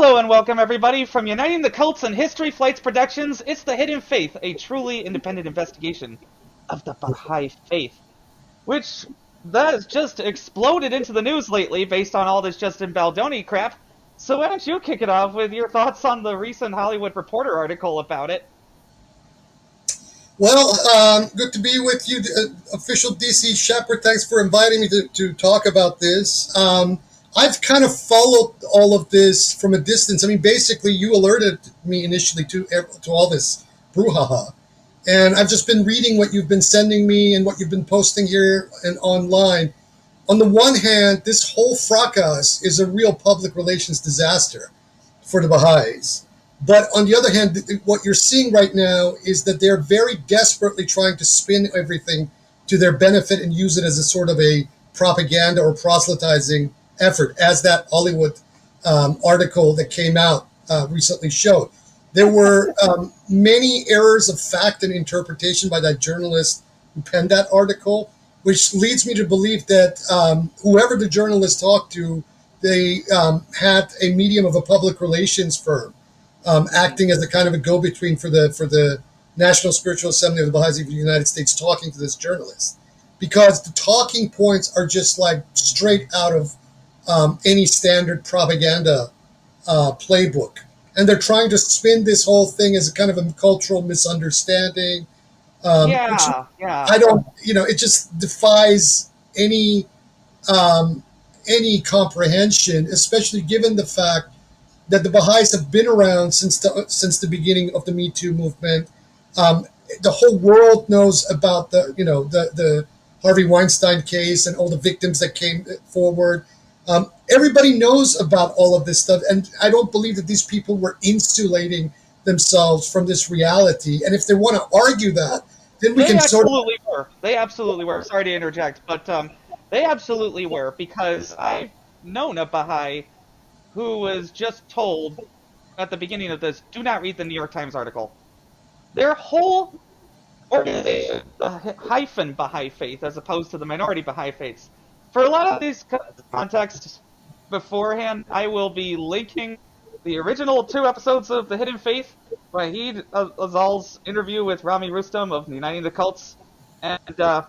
Hello and welcome everybody from Uniting the Cults and History Flights Productions. It's The Hidden Faith, a truly independent investigation of the Baha'i Faith, which that has just exploded into the news lately based on all this Justin Baldoni crap. So why don't you kick it off with your thoughts on the recent Hollywood Reporter article about it? Well, good to be with you, official DC Shepherd. Thanks for inviting me to talk about this. I've kind of followed all of this from a distance. I mean, basically, you alerted me initially to all this brouhaha, and I've just been reading what you've been sending me and what you've been posting here and online. On the one hand, this whole fracas is a real public relations disaster for the Baha'is. But on the other hand, what you're seeing right now is that they're very desperately trying to spin everything to their benefit and use it as a sort of a propaganda or proselytizing effort, as that Hollywood article that came out recently showed. There were many errors of fact and interpretation by that journalist who penned that article, which leads me to believe that whoever the journalist talked to, they had a medium of a public relations firm acting as a kind of a go-between for the National Spiritual Assembly of the Baha'is of the United States, talking to this journalist, because the talking points are just like straight out of any standard propaganda playbook, and they're trying to spin this whole thing as a kind of a cultural misunderstanding, which Yeah. I don't, it just defies any any comprehension, especially given the fact that the Baha'is have been around since the beginning of the Me Too movement. Um, the whole world knows about the Harvey Weinstein case and all the victims that came forward. Everybody knows about all of this stuff, and I don't believe that these people were insulating themselves from this reality. And if they want to argue that, then we They can sort of. absolutely were. They absolutely were. Sorry to interject, but they absolutely were, because I've known a Baha'i who was just told at the beginning of this, do not read the New York Times article. Their whole organization, the hyphen Baha'i faith, as opposed to the minority Baha'i faiths. For a lot of these contexts beforehand, I will be linking the original 2 episodes of The Hidden Faith, Wahid Azal's interview with Rami Rustam of Uniting the Cults, and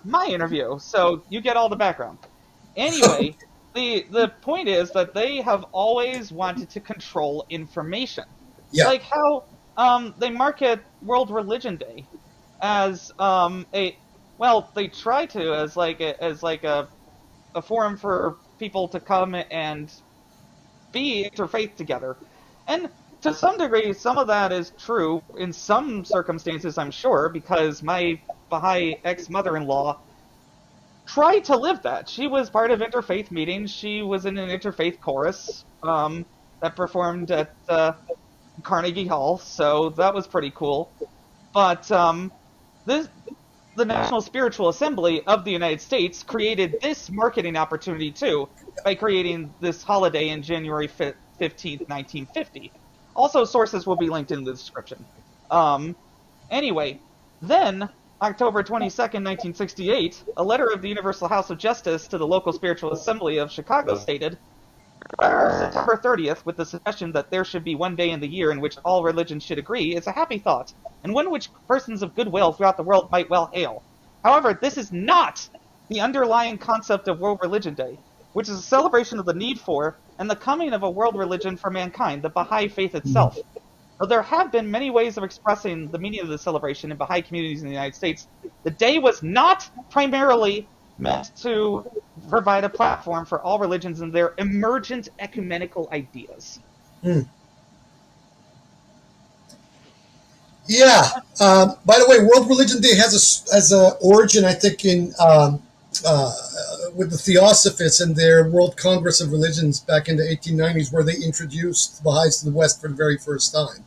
my interview, so you get all the background. Anyway, the point is that they have always wanted to control information, Yeah. like how they market World Religion Day as a well, they try to as a forum for people to come and be interfaith together, and to some degree, some of that is true in some circumstances, I'm sure, because my Baha'i ex-mother-in-law tried to live that. She was part of interfaith meetings. She was in an interfaith chorus that performed at Carnegie Hall, so that was pretty cool. But this, the National Spiritual Assembly of the United States created this marketing opportunity too by creating this holiday in January 15th, 1950. Also, sources will be linked in the description. Um, Anyway, then, October 22nd, 1968, a letter of the Universal House of Justice to the local Spiritual Assembly of Chicago stated, September 30th, with the suggestion that there should be one day in the year in which all religions should agree, is a happy thought, and one which persons of goodwill throughout the world might well hail. However, this is not the underlying concept of World Religion Day, which is a celebration of the need for and the coming of a world religion for mankind, the Baha'i faith itself. Though there have been many ways of expressing the meaning of the celebration in Baha'i communities in the United States, the day was not primarily meant to provide a platform for all religions and their emergent ecumenical ideas. Hmm. Yeah. By the way, World Religion Day has a origin, I think, in uh, with the Theosophists and their World Congress of Religions back in the 1890s, where they introduced Baha'is to the West for the very first time.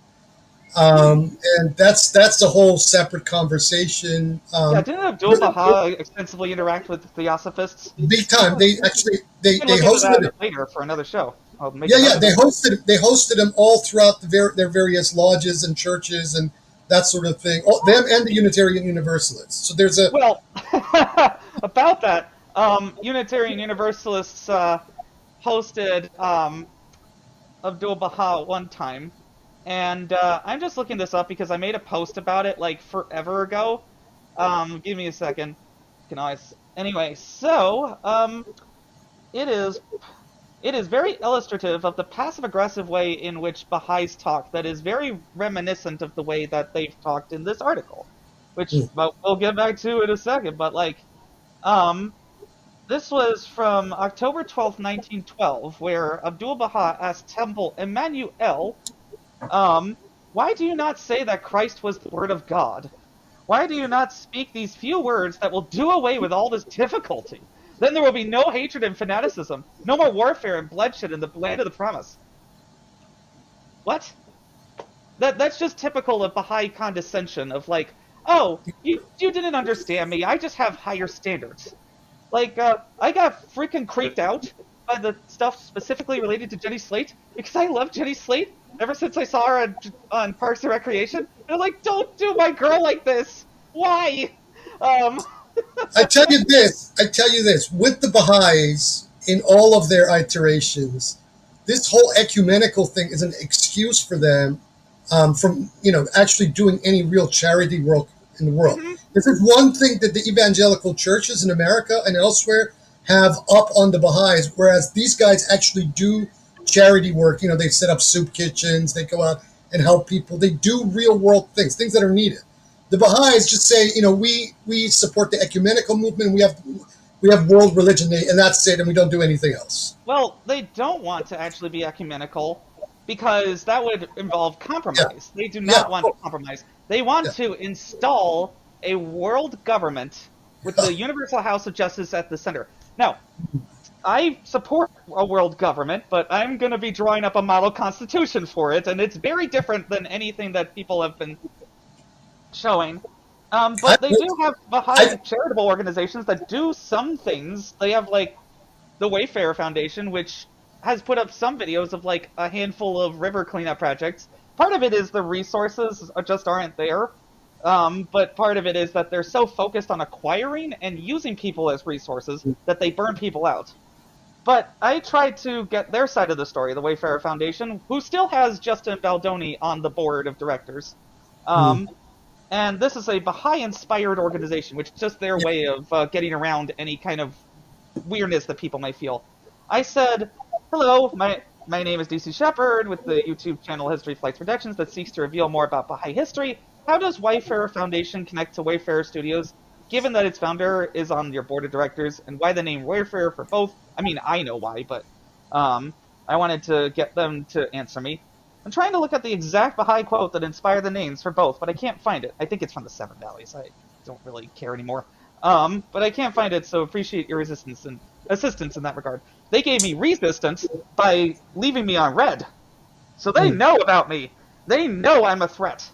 And that's a whole separate conversation. Yeah, didn't Abdul Baha extensively interact with Theosophists? Big time. They actually We can they look into hosted that it. later for another show. I'll make Yeah, a note yeah. of that. They hosted them all throughout their various lodges and churches and that sort of thing. Oh, them and the Unitarian Universalists. So there's a. Well, about that, Unitarian Universalists hosted Abdul Baha one time, and I'm just looking this up because I made a post about it like forever ago. Give me a second. Can always anyway. So it is it is very illustrative of the passive aggressive way in which Baha'is talk. That is very reminiscent of the way that they've talked in this article, which Mm. well, we'll get back to in a second. But like, um, this was from October 12th, 1912, where Abdul Baha asked Temple Emmanuel, why do you not say that Christ was the Word of God? Why do you not speak these few words that will do away with all this difficulty? Then there will be no hatred and fanaticism, no more warfare and bloodshed in the land of the promise. What? That's just typical of Baha'i condescension of like, oh, you didn't understand me. I just have higher standards. Like, I got freaking creeped out by the stuff specifically related to Jenny Slate because I love Jenny Slate ever since I saw her on Parks and Recreation. And I'm like, don't do my girl like this. Why? Um, I tell you this, with the Baha'is, in all of their iterations, this whole ecumenical thing is an excuse for them from, actually doing any real charity work in the world. mhm, This is one thing that the evangelical churches in America and elsewhere have up on the Baha'is, whereas these guys actually do charity work. They set up soup kitchens, they go out and help people, they do real world things, things that are needed. The Baha'is just say, we support the ecumenical movement. We have World Religion Day, and that's it, and we don't do anything else. well, they don't want to actually be ecumenical because that would involve Yeah, compromise. They do yeah, not want to compromise. They want yeah. to install a world government with the Universal House of Justice at the center. Now, I support a world government, but I'm going to be drawing up a model constitution for it, and it's very different than anything that people have been showing. I, But they do have I, Baha'i charitable organizations that do some things. They have like the Wayfarer Foundation, which has put up some videos of like a handful of river cleanup projects. Part of it is the resources just aren't there. But part of it is that they're so focused on acquiring and using people as resources that they burn people out. But I tried to get their side of the story, the Wayfarer Foundation, who still has Justin Baldoni on the board of directors. mm, Um, and this is a Baha'i-inspired organization, which is just their yeah, way of getting around any kind of weirdness that people may feel. I said, "Hello, my name is DC Shepard with the YouTube channel History Flights Productions that seeks to reveal more about Baha'i history. How does Wayfarer Foundation connect to Wayfarer Studios, given that its founder is on your board of directors, and why the name Wayfarer for both? I mean, I know why, but I wanted to get them to answer me. I'm trying to look at the exact Baha'i quote that inspired the names for both, but I can't find it. I think it's from the Seven Valleys. I don't really care anymore. But I can't find it, so appreciate your resistance and assistance in that regard. They gave me resistance by leaving me on red. So they mm. know about me. They know I'm a threat.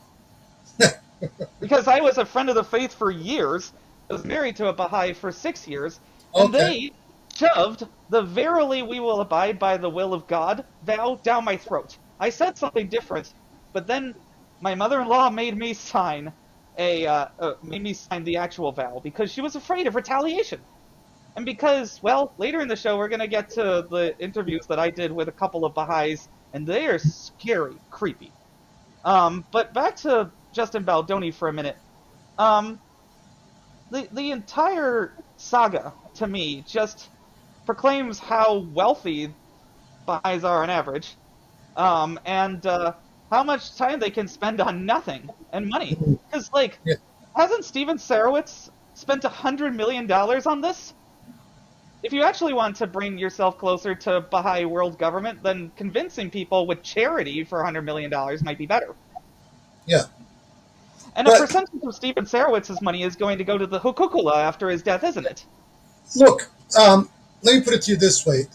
Because I was a friend of the faith for years. I was married to a Baha'i for 6 years, and Okay. they shoved the verily we will abide by the will of God vow down my throat. I said something different, but then my mother-in-law made me sign the actual vow because she was afraid of retaliation. And because, well, later in the show we're gonna get to the interviews that I did with a couple of Baha'is, and they are scary, creepy. But back to Justin Baldoni for a minute. Um, the entire saga to me just proclaims how wealthy Baha'is are on average, and how much time they can spend on nothing and money. Mm, Because like, yeah. hasn't Steven Sarowitz spent $100 million on this? If you actually want to bring yourself closer to Baha'i world government, then convincing people with charity for $100 million might be better. Yeah. And a But percentage of Steven Sarowitz's money is going to go to the Hukukula after his death, isn't it? look, let me put it to you this way.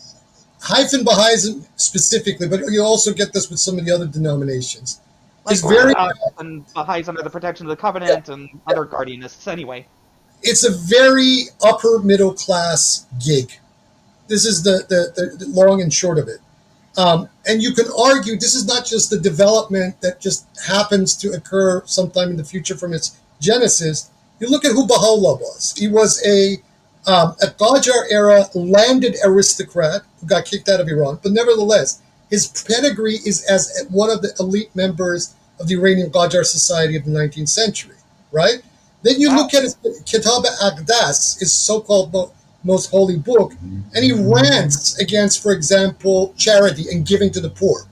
Hyphen Baha'ism specifically, but you also get this with some of the other denominations, is Like very, Orthodox and Baha'is under the protection of the yeah, Covenant and other guardianists, anyway. it's a very upper middle class gig. This is the long and short of it. And you can argue this is not just the development that just happens to occur sometime in the future from its genesis. You look at who Baha'u'llah was. He was a Qajar era landed aristocrat who got kicked out of Iran, but nevertheless, his pedigree is as one of the elite members of the Iranian Qajar Society of the 19th century, right? Then you Wow. look at his Kitab Aqdas, his so-called most holy book, and he rants against, for example, charity and giving to the poor.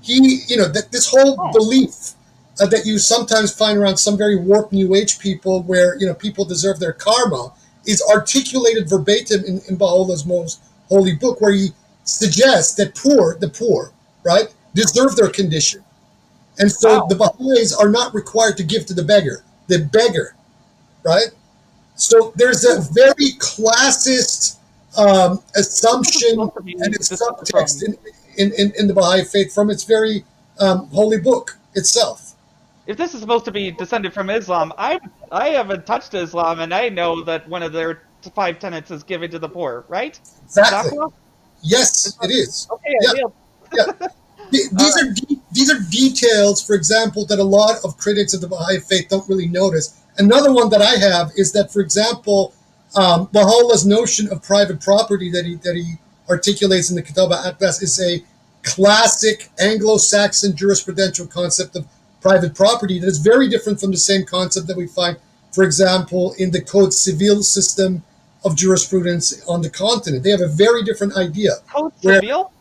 That this whole Oh. belief that you sometimes find around some very warped New Age people, where people deserve their karma, is articulated verbatim in Baha'u'llah's most holy book, where he suggests that the poor, right, deserve their condition, and so Wow. the Baha'is are not required to give to the beggar, right? So there's a very classist This is assumption supposed to be and its descended subtext from. in the Baha'i faith from its very holy book itself. If this is supposed to be descended from Islam, I haven't touched Islam, and I know that one of their five tenets is giving to the poor, right? Exactly. Zakwa? Yes, it is. Okay, Yeah, yeah. yeah. These are details, for example, that a lot of critics of the Baha'i faith don't really notice. Another one that I have is that, for example, Baha'u'llah's notion of private property that he articulates in the Kitab al-Aqdas is a classic Anglo-Saxon jurisprudential concept of private property that is very different from the same concept that we find, for example, in the Code Civil system of jurisprudence on the continent. They have a very different idea. Code Where Civil?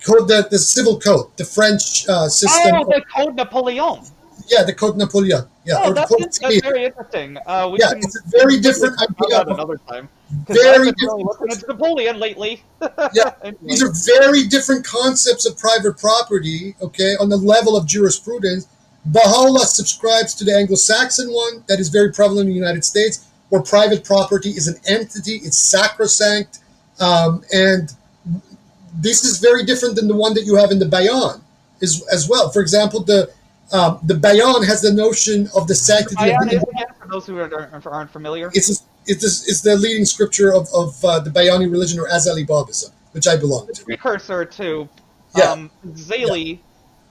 the civil code, the French system. Oh, the Code Napoleon. Yeah, the Code Napoleon. Yeah, Oh, or the that's Code that's Civil. very interesting. Yeah, it's a very different talk idea. about it another time because I've Very been really looking different. into Napoleon lately. Yeah, Anyway. these are very different concepts of private property. Okay, on the level of jurisprudence, Baha'u'llah subscribes to the Anglo-Saxon one that is very prevalent in the United States, where private property is an entity, it's sacrosanct, and this is very different than the one that you have in the Bayan as well. For example, the Bayan has the notion of the sanctity of Bayan the is again for those who aren't familiar. it's the leading scripture of the Bayani religion, or Azali Babism, which I belong The to. precursor to Yeah. Zayli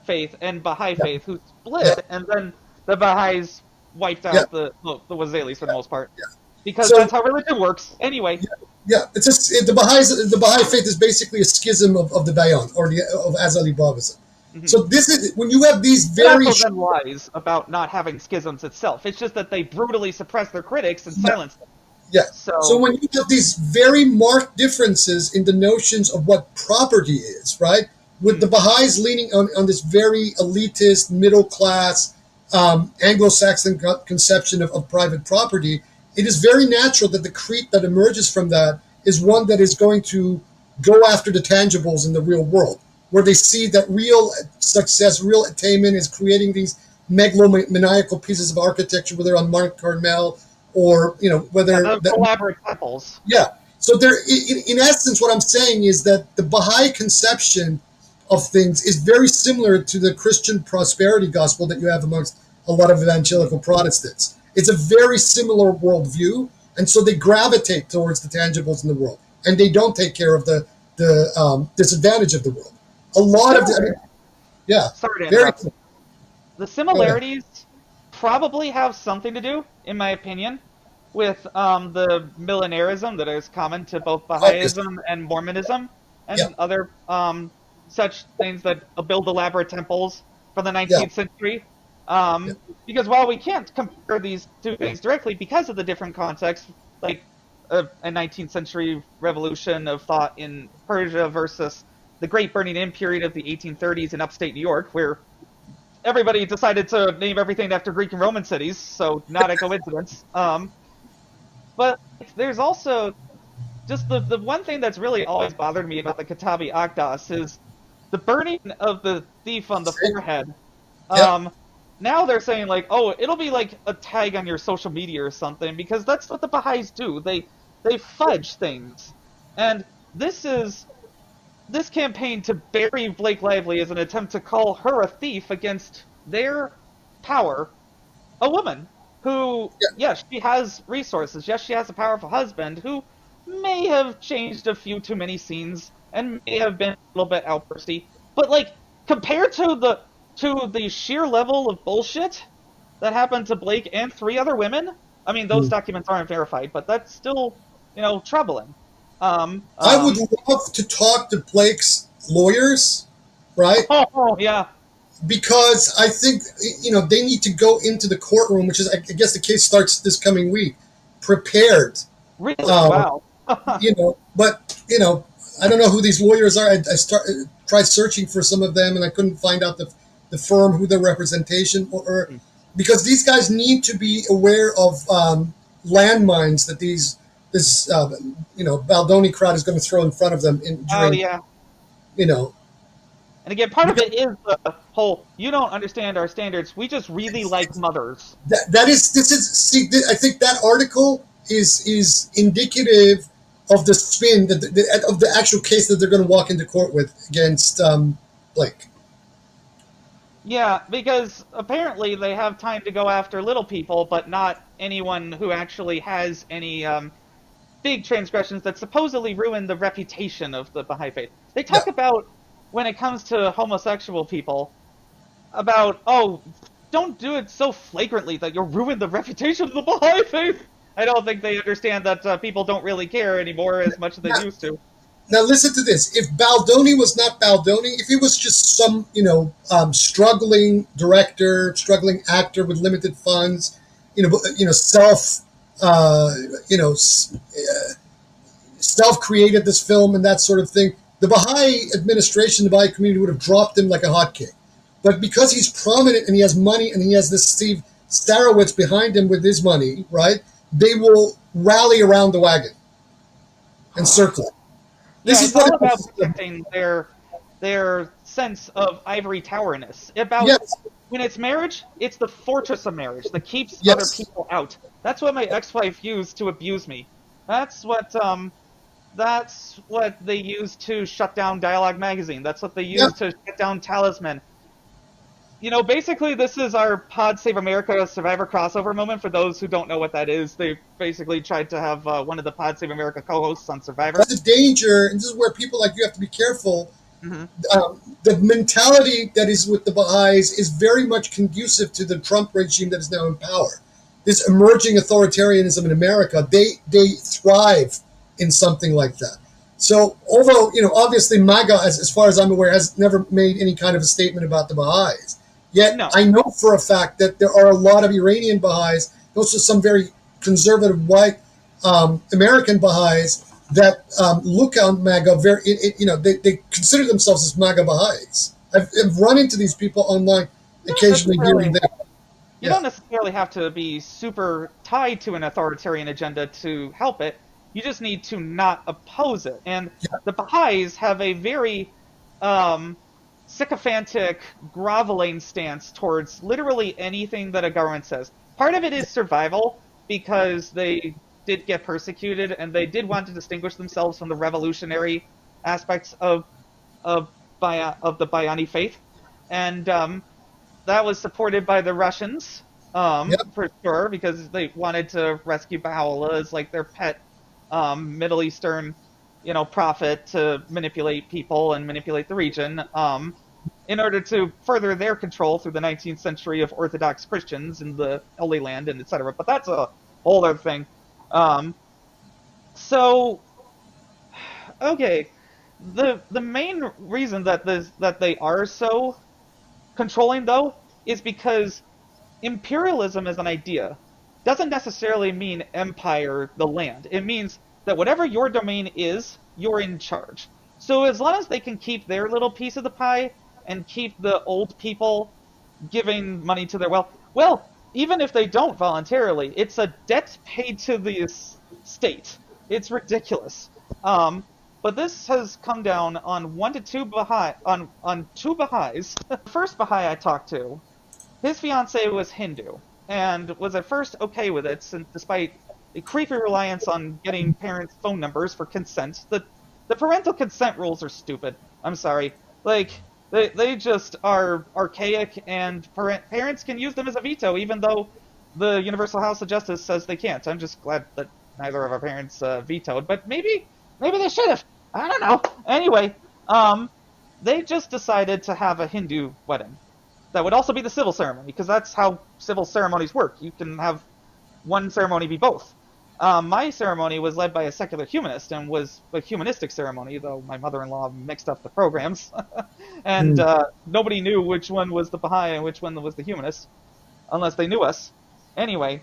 faith and Baha'i Yeah. faith, who split, Yeah. and then the Baha'is wiped Yeah. out the Wazalis for the most part, Yeah. because So- that's how religion works. Anyway, Yeah, it's just the Baha'i faith is basically a schism of the Bayan, or of Azali Babism. Mhm. So this is when you have these it very also then lies about not having schisms itself. It's just that they brutally suppress their critics and Yeah. silence them. yeah. So, So when you have these very marked differences in the notions of what property is, right? With the Baha'is leaning on this very elitist, middle class, Anglo-Saxon conception of private property, it is very natural that the creed that emerges from that is one that is going to go after the tangibles in the real world, where they see that real success, real attainment is creating these megalomaniacal pieces of architecture, whether on Mont Carmel or whether the elaborate temples. yeah. So there, in essence, what I'm saying is that the Baha'i conception of things is very similar to the Christian prosperity gospel that you have amongst a lot of evangelical Protestants. It's a very similar worldview, and so they gravitate towards the tangibles in the world, and they don't take care of the disadvantage of the world. A lot of yeah, Sorry to very interrupt. The similarities probably have something to do, in my opinion, with the millenarism that is common to both Baha'ism and Mormonism and Yeah. other such things that build elaborate temples from the 19th century. Because while we can't compare these two things directly because of the different contexts, like a 19th century revolution of thought in Persia versus the Great Burning In period of the 1830s in upstate New York, where everybody decided to name everything after Greek and Roman cities, so not a coincidence. But there's also just the one thing that's really always bothered me about the Kitabi Akdas is the burning of the thief on the forehead. Now they're saying like, oh, it'll be like a tag on your social media or something, because that's what the Baha'is do. They fudge things. And this campaign to bury Blake Lively is an attempt to call her a thief against their power, a woman who, yes, she has resources. Yes, she has a powerful husband who may have changed a few too many scenes and may have been a little bit outbursty. But like, compared to the sheer level of bullshit that happened to Blake and 3 other women, I mean, those documents aren't verified, but that's still, troubling. I would love to talk to Blake's lawyers right? Oh, yeah. Because I think they need to go into the courtroom, which is I guess the case starts this coming week, prepared. Really? Um, Wow. but I don't know who these lawyers are. Tried searching for some of them, and I couldn't find out the firm who their representation or because these guys need to be aware of landmines that this Baldoni crowd is going to throw in front of them Oh, during yeah. you know And again, part of because it is the whole, you don't understand our standards. We just really like mothers. that is this is see I think that article is indicative of the spin of the actual case that they're going to walk into court with against Blake. Yeah, because apparently they have time to go after little people, but not anyone who actually has any big transgressions that supposedly ruin the reputation of the Baha'i faith. They Yeah. talk about, when it comes to homosexual people, about, oh, don't do it so flagrantly that you'll ruin the reputation of the Baha'i faith. I don't think they understand that people don't really care anymore as much as they Now, used to. now listen to this. If Baldoni was not Baldoni, if he was just some struggling director, struggling actor with limited funds, self uh, you know self created this film and that sort of thing, the Baha'i administration, the Baha'i community would have dropped him like a hotcake. But because he's prominent and he has money and he has this Steve Starowitz behind him with his money, right? They will rally around the wagon and circle it. This Yeah, is it's what all it about was. protecting their sense of ivory towerness. About Yes, when it's marriage, it's the fortress of marriage that keeps other yes, people out. That's what my ex-wife used to abuse me. That's what they used to shut down Dialogue Magazine. That's what they yep. used to shut down Talisman. Basically, this is our Pod Save America Survivor crossover moment. For those who don't know what that is, they basically tried to have one of the Pod Save America co-hosts on Survivor. That's the danger, and this is where people like you have to be careful. Hmm. The mentality that is with the Baha'is is very much conducive to the Trump regime that is now in power. This emerging authoritarianism in America, they thrive in something like that. So, although obviously MAGA, as far as I'm aware, has never made any kind of a statement about the Baha'is. Yet No. I know for a fact that there are a lot of Iranian Baha'is, also some very conservative white American Baha'is that look on MAGA very, they consider themselves as MAGA Baha'is. I've run into these people online You don't occasionally here and necessarily there. you Yeah, don't necessarily have to be super tied to an authoritarian agenda to help it. You just need to not oppose it. And yeah, the Baha'is have a very um, sycophantic, groveling stance towards literally anything that a government says. Part of it is survival because they did get persecuted and they did want to distinguish themselves from the revolutionary aspects of the Bayani faith, and that was supported by the Russians, yeah. for sure, because they wanted to rescue Baha'u'llah as like their pet Middle Eastern, prophet to manipulate people and manipulate the region, in order to further their control through the 19th century of Orthodox Christians in the Holy Land and etc. But that's a whole other thing. Um, so okay, the main reason that they are so controlling though is because imperialism as an idea doesn't necessarily mean empire, the land. It means that whatever your domain is, you're in charge. So as long as they can keep their little piece of the pie and keep the old people giving money to their well, even if they don't voluntarily, it's a debt paid to the state. It's ridiculous. Um, but this has come down on one to two on two Baha'is. The first Baha'i I talked to, his fiance was Hindu and was at first okay with it, since despite a creepy reliance on getting parents' phone numbers for consent. The parental consent rules are stupid. I'm sorry. Like they just are archaic, and parents can use them as a veto, even though the Universal House of Justice says they can't. I'm just glad that neither of our parents vetoed, but maybe they should have. I don't know. Anyway, they just decided to have a Hindu wedding. That would also be the civil ceremony, because that's how civil ceremonies work. You can have one ceremony be both. My ceremony was led by a secular humanist and was a humanistic ceremony, though my mother-in-law mixed up the programs, and Mm. nobody knew which one was the Baha'i and which one was the humanist, unless they knew us. Anyway,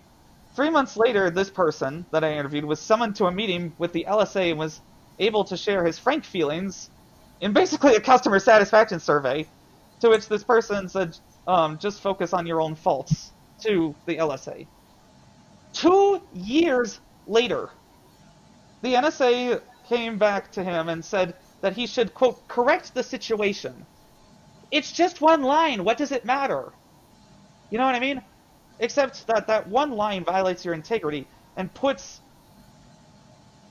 3 months later, this person that I interviewed was summoned to a meeting with the LSA and was able to share his frank feelings in basically a customer satisfaction survey, to which this person said, just focus on your own faults to the LSA. 2 years later, the NSA came back to him and said that he should, quote, correct the situation. It's just one line. What does it matter? You know what I mean? Except that that one line violates your integrity and puts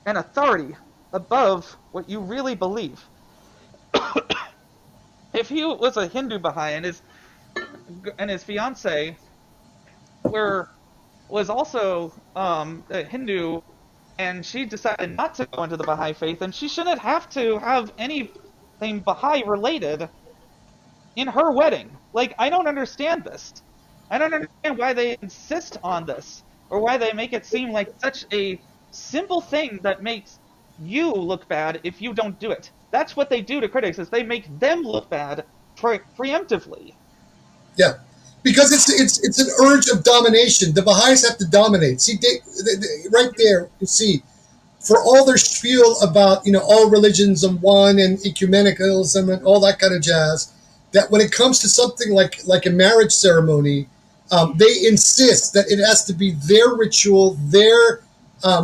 an authority above what you really believe. If he was a Hindu Baha'i and his fiance was also a Hindu, and she decided not to go into the Baha'i faith, and she shouldn't have to have anything Baha'i related in her wedding. Like, I don't understand this. I don't understand why they insist on this, or why they make it seem like such a simple thing that makes you look bad if you don't do it. That's what they do to critics, is they make them look bad preemptively. Yeah, because it's an urge of domination. The Baha'is have to dominate. See, right there, you see, for all their spiel about all religions are one and ecumenicalism and all that kind of jazz, that when it comes to something like a marriage ceremony, they insist that it has to be their ritual, their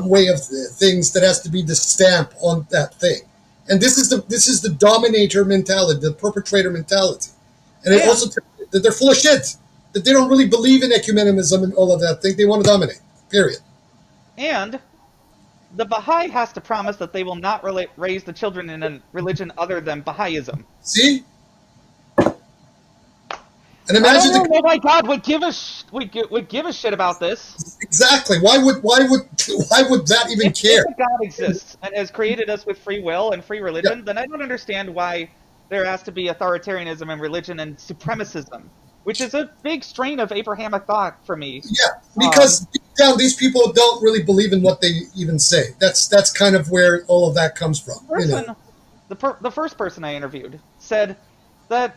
way of things that has to be the stamp on that thing. And this is the dominator mentality, the perpetrator mentality, and it also that they're full of shit. That they don't really believe in ecumenism and all of that thing. They want to dominate. Period. And the Baha'i has to promise that they will not raise the children in a religion other than Baha'ism. See? And I imagine don't know why God would give a shit about this. exactly. Why would that even care? If God exists and has created us with free will and free religion, then I don't understand why there has to be authoritarianism in religion and supremacism, which is a big strain of Abrahamic thought for me. Yeah, because deep down, these people don't really believe in what they even say. That's kind of where all of that comes from. The first person I interviewed said that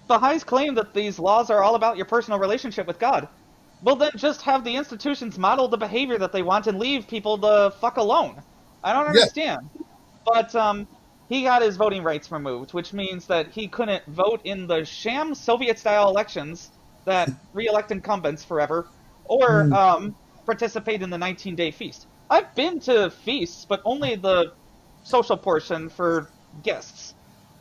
Baha'is claim that these laws are all about your personal relationship with God. Well, then just have the institutions model the behavior that they want and leave people the fuck alone. I don't understand. But he got his voting rights removed, which means that he couldn't vote in the sham Soviet-style elections that re-elect incumbents forever, or participate in the 19-day feast. I've been to feasts, but only the social portion for guests.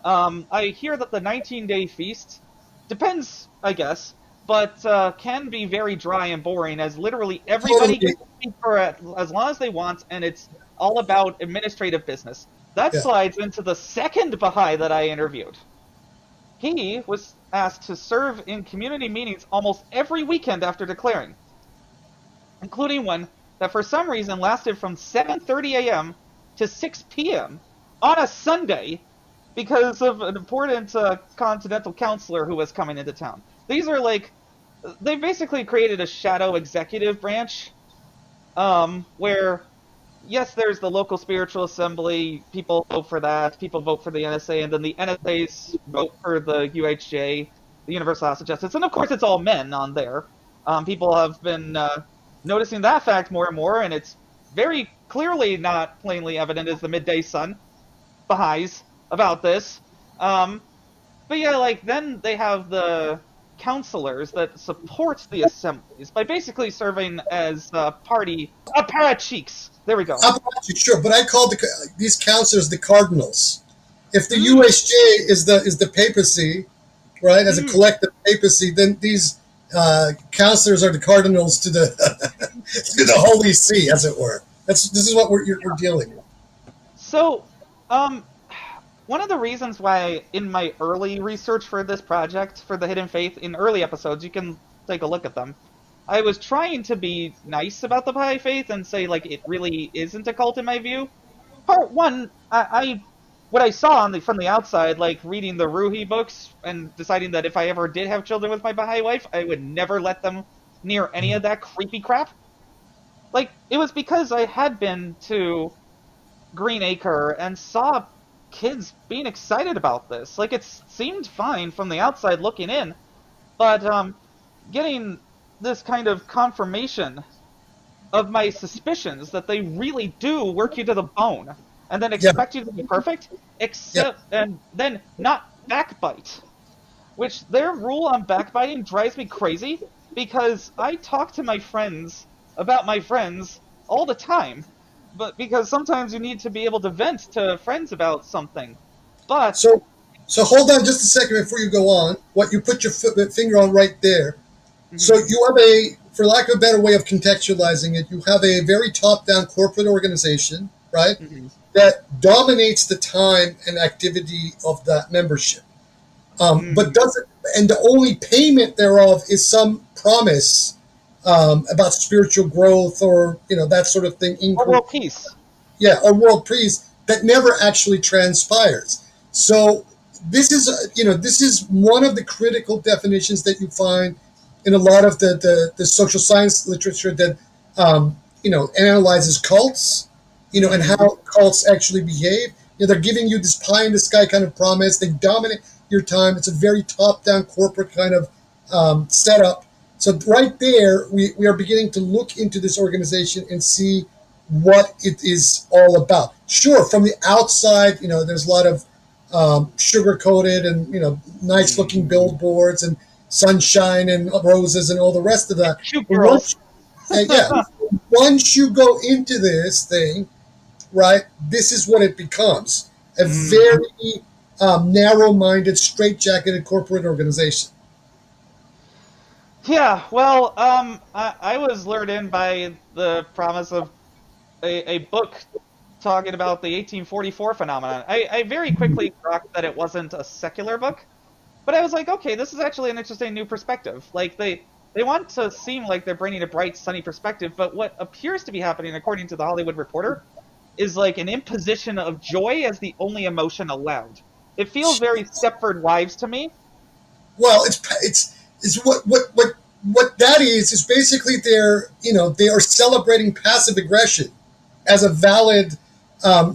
I hear that the 19-day feast depends, I guess, but can be very dry and boring, as literally everybody gets to speak for as long as they want, and it's all about administrative business. That slides into the second Baha'i that I interviewed. He was asked to serve in community meetings almost every weekend after declaring, including one that for some reason lasted from 7:30 a.m. to 6 p.m. on a Sunday, because of an important continental counselor who was coming into town. These are they basically created a shadow executive branch, where, yes, there's the local spiritual assembly, people vote for that, people vote for the NSA, and then the NSAs vote for the UHJ, the Universal House of Justice, and of course it's all men on there. People have been noticing that fact more and more, and it's very clearly not plainly evident as the midday sun, Baha'is, about this. But yeah, then they have the counselors that support the assemblies by basically serving as apparatchiks. There we go. Sure, but I call these counselors the cardinals. If the USJ is the papacy, right, as a collective papacy, then these counselors are the cardinals to the to the Holy See, as it were. This is what we're dealing with. So, one of the reasons why in my early research for this project, for the Hidden Faith, in early episodes, you can take a look at them, I was trying to be nice about the Baha'i Faith and say, it really isn't a cult in my view. Part one, what I saw from the outside, reading the Ruhi books and deciding that if I ever did have children with my Baha'i wife, I would never let them near any of that creepy crap. like it was because I had been to Greenacre and saw kids being excited about this. Like it seemed fine from the outside looking in, but getting this kind of confirmation of my suspicions that they really do work you to the bone and then Yeah, expect you to be perfect, yeah. except and then not backbite. Which their rule on backbiting drives me crazy because I talk to my friends about my friends all the time. But because sometimes you need to be able to vent to friends about something. But So, so hold on just a second before you go on. What you put your finger on right there. So mhm, you have a, for lack of a better way of contextualizing it, you have a very top-down corporate organization, right, mhm, that dominates the time and activity of that membership. But mhm. doesn't, and the only payment thereof is some promise about spiritual growth or that sort of thing. Or world peace. Yeah, or world peace that never actually transpires. So this is one of the critical definitions that you find in a lot of the social science literature that analyzes cults, and Mm. how cults actually behave. They're giving you this pie in the sky kind of promise. They dominate your time. It's a very top down corporate kind of setup. So right there, we are beginning to look into this organization and see what it is all about. Sure, from the outside, there's a lot of sugar coated and nice Mm. looking billboards and sunshine and roses and all the rest of that. Cute But girls. yeah, once you go into this thing, right, this is what it becomes: a Mm. very narrow-minded, straight-jacketed corporate organization. Yeah, well, I was lured in by the promise of a book talking about the 1844 phenomenon. I very quickly clocked that it wasn't a secular book, but I was like, okay, this is actually an interesting new perspective. Like they want to seem like they're bringing a bright, sunny perspective, but what appears to be happening, according to the Hollywood Reporter, is like an imposition of joy as the only emotion allowed. It feels very Stepford Wives to me. Well, it's what that is basically they are celebrating passive aggression as a valid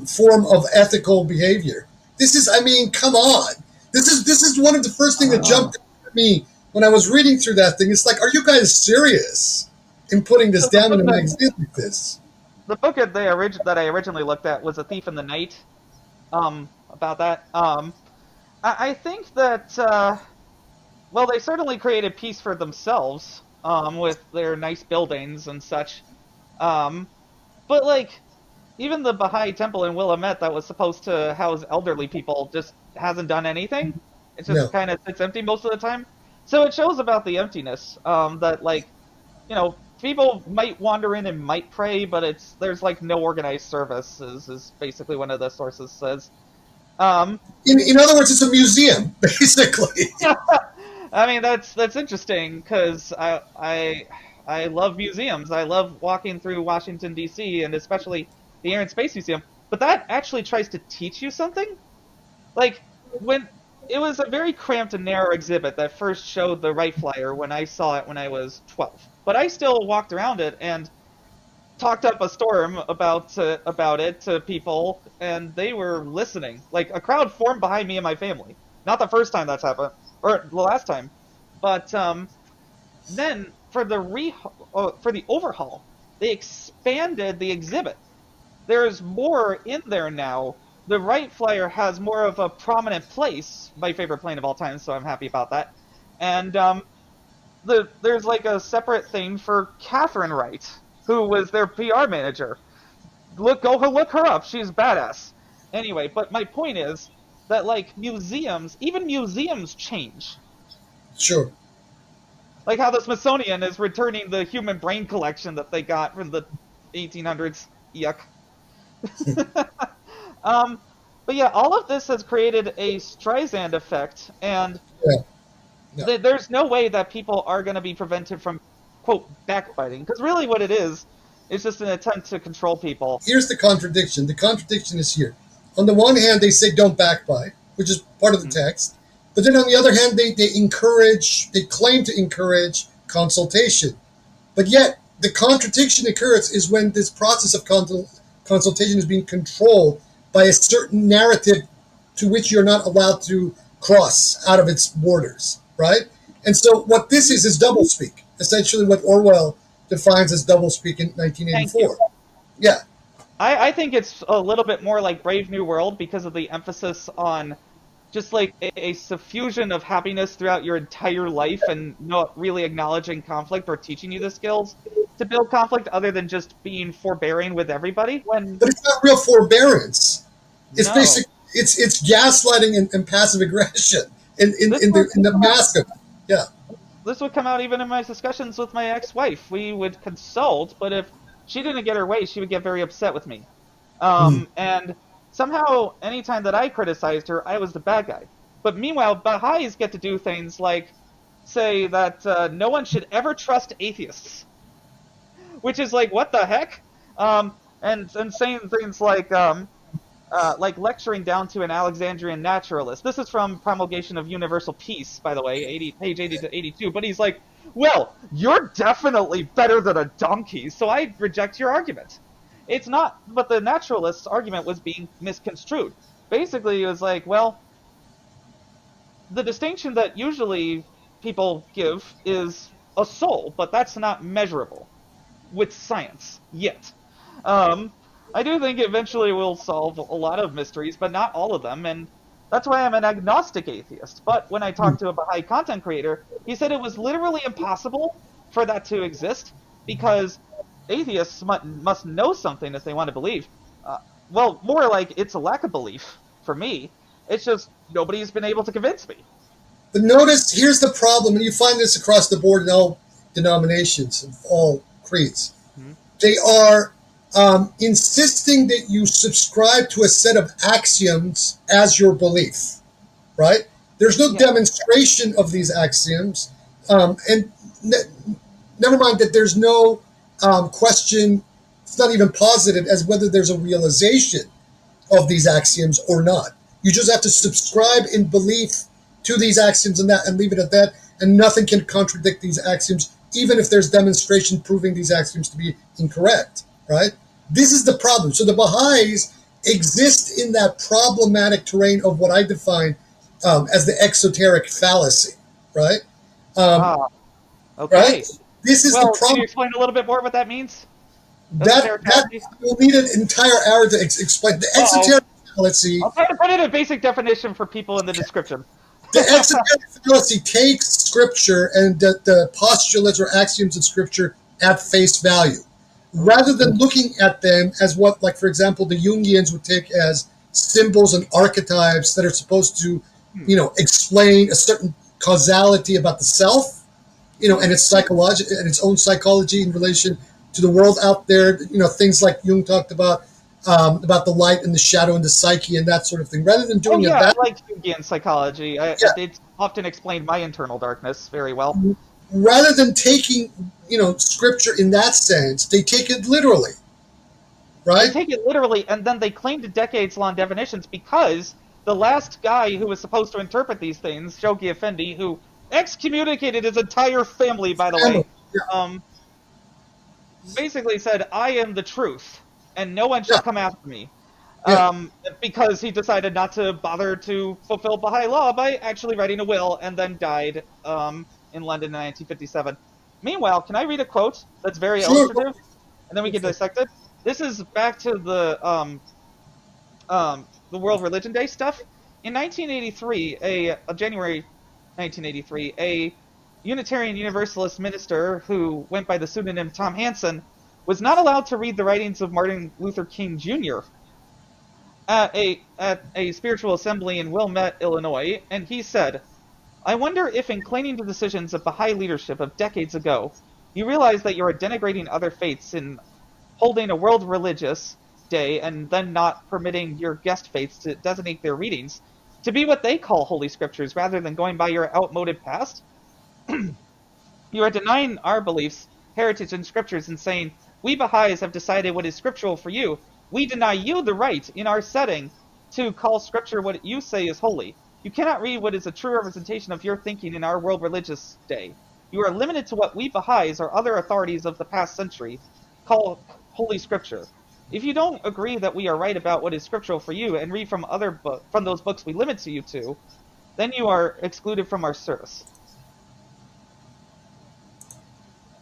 form of ethical behavior. This is, I mean, come on. This is one of the first things that Uh, jumped at me when I was reading through that thing. It's like, are you guys serious in putting this so the down in book a that magazine like this? that I originally looked at was A Thief in the Night. About that. I think that well, they certainly created peace for themselves, with their nice buildings and such. Um, but like even the Baha'i temple in Willamette that was supposed to house elderly people just hasn't done anything. It just No. kind of sits empty most of the time. So it shows about the emptiness. That like people might wander in and might pray, but there's like no organized service. Is basically one of the sources says. Um, In other words, it's a museum, basically. I mean that's interesting because I love museums. I love walking through Washington D.C. and especially the Air and Space Museum. But that actually tries to teach you something. Like when it was a very cramped and narrow exhibit that first showed the Wright Flyer when I saw it when I was 12. But I still walked around it and talked up a storm about it to people, and they were listening. Like a crowd formed behind me and my family. Not the first time that's happened, or the last time, but then for the overhaul, they expanded the exhibit. There's more in there now. The Wright Flyer has more of a prominent place. My favorite plane of all time, so I'm happy about that. And there's like a separate thing for Catherine Wright, who was their PR manager. Look her up. She's badass. Anyway, but my point is that like even museums change. Sure. Like how the Smithsonian is returning the human brain collection that they got from the 1800s. Yuck. um, but yeah, all of this has created a Streisand effect, and Yeah. No. there's no way that people are going to be prevented from quote backbiting, because really what it is just an attempt to control people. Here's the contradiction. The contradiction is here. On the one hand, they say don't backbite, which is part of the Mhm. text. But then on the other hand, they claim to encourage consultation. But yet, the contradiction occurs is when this process of consultation is being controlled by a certain narrative to which you're not allowed to cross out of its borders, right? And so what this is doublespeak, essentially what Orwell defines as doublespeak in Thank you. 1984. Yeah, I think it's a little bit more like Brave New World because of the emphasis on just like a suffusion of happiness throughout your entire life and not really acknowledging conflict or teaching you the skills to build conflict other than just being forbearing with everybody. When but it's not real forbearance. It's no, basic. It's gaslighting and passive aggression this would in the mask of it. Yeah. this would come out even in my discussions with my ex-wife. We would consult, but if she didn't get her way, she would get very upset with me. Mm. And somehow, anytime that I criticized her, I was the bad guy. But meanwhile, Baha'is get to do things like say that no one should ever trust atheists, which is like, what the heck? And saying things like lecturing down to an Alexandrian naturalist. This is from Promulgation of Universal Peace, by the way, page 80 to 82. But he's like, well, you're definitely better than a donkey, so I reject your argument. It's not, but the naturalist's argument was being misconstrued. Basically, it was like, well, the distinction that usually people give is a soul, but that's not measurable with science yet. Um, I do think eventually we'll solve a lot of mysteries, but not all of them, and that's why I'm an agnostic atheist. But when I talked to a Baha'i content creator, he said it was literally impossible for that to exist because atheists must know something if they want to believe. Well, more like it's a lack of belief for me. It's just nobody's been able to convince me. But notice, here's the problem, and you find this across the board in all denominations, of all creeds. Hmm. They are insisting that you subscribe to a set of axioms as your belief, right? There's no Yeah. demonstration of these axioms, and never mind that there's no question, it's not even posited as whether there's a realization of these axioms or not. You just have to subscribe in belief to these axioms and that, and leave it at that, and nothing can contradict these axioms, even if there's demonstration proving these axioms to be incorrect, right? This is the problem. So the Baha'is exist in that problematic terrain of what I define as the exoteric fallacy, right? Um, Ah, okay. right? This is the Well, can you problem. explain a little bit more what that means? That Esoteric fallacy? will need an entire hour to explain the Uh-oh. exoteric fallacy. I'll try to put in a basic definition for people in the description. The exoteric fallacy takes scripture and the postulates or axioms of scripture at face value, rather than looking at them as what, like for example, the Jungians would take as symbols and archetypes that are supposed to, explain a certain causality about the self, and its psychology and its own psychology in relation to the world out there. Things like Jung talked about the light and the shadow and the psyche and that sort of thing. Rather than Oh doing yeah, that, I like Jungian psychology. yeah, It's often explained my internal darkness very well. rather than taking scripture in that sense, they take it literally, They right? take it literally, and then they claim to decades-long definitions because the last guy who was supposed to interpret these things, Shoghi Effendi, who excommunicated his entire family, by the way, Yeah, um, basically said, "I am the truth, and no one shall yeah, come after me." yeah. Because he decided not to bother to fulfill Baha'i law by actually writing a will, and then died in London in 1957. Meanwhile, can I read a quote that's very Sure. illustrative, and then we can dissect it? This is back to the World Religion Day stuff. In 1983, January 1983, a Unitarian Universalist minister who went by the pseudonym Tom Hansen was not allowed to read the writings of Martin Luther King Jr. at a spiritual assembly in Wilmette, Illinois, and he said, "I wonder if in claiming the decisions of Baha'i leadership of decades ago, you realize that you are denigrating other faiths in holding a world religious day and then not permitting your guest faiths to designate their readings to be what they call holy scriptures rather than going by your outmoded past? You are denying our beliefs, heritage, and scriptures and saying, we Baha'is have decided what is scriptural for you. We deny you the right, in our setting, to call scripture what you say is holy. You cannot read what is a true representation of your thinking in our world religious day. You are limited to what we Baha'is or other authorities of the past century call Holy Scripture. If you don't agree that we are right about what is scriptural for you and read from from those books we limit to you to, then you are excluded from our service.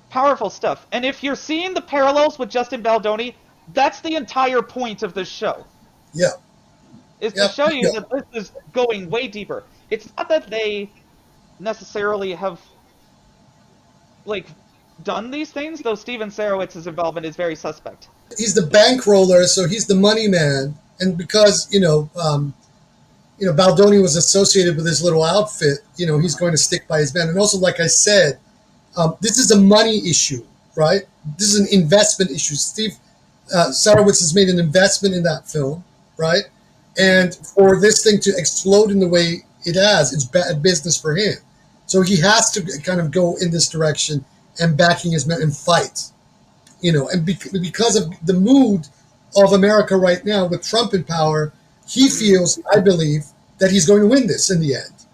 Powerful stuff. And if you're seeing the parallels with Justin Baldoni, that's the entire point of this show. Yeah. Is to show you that this is going way deeper. It's not that they necessarily have done these things, though Steven Sarowitz's involvement is very suspect. He's the bankroller, so he's the money man, and because Baldoni was associated with his little outfit, he's going to stick by his man. And also, like I said, this is a money issue, right? This is an investment issue. Steve Sarowitz has made an investment in that film, right? And for this thing to explode in the way it has, it's bad business for him. So he has to kind of go in this direction and backing his men and fight, and because of the mood of America right now with Trump in power, he feels, I believe, that he's going to win this in the end.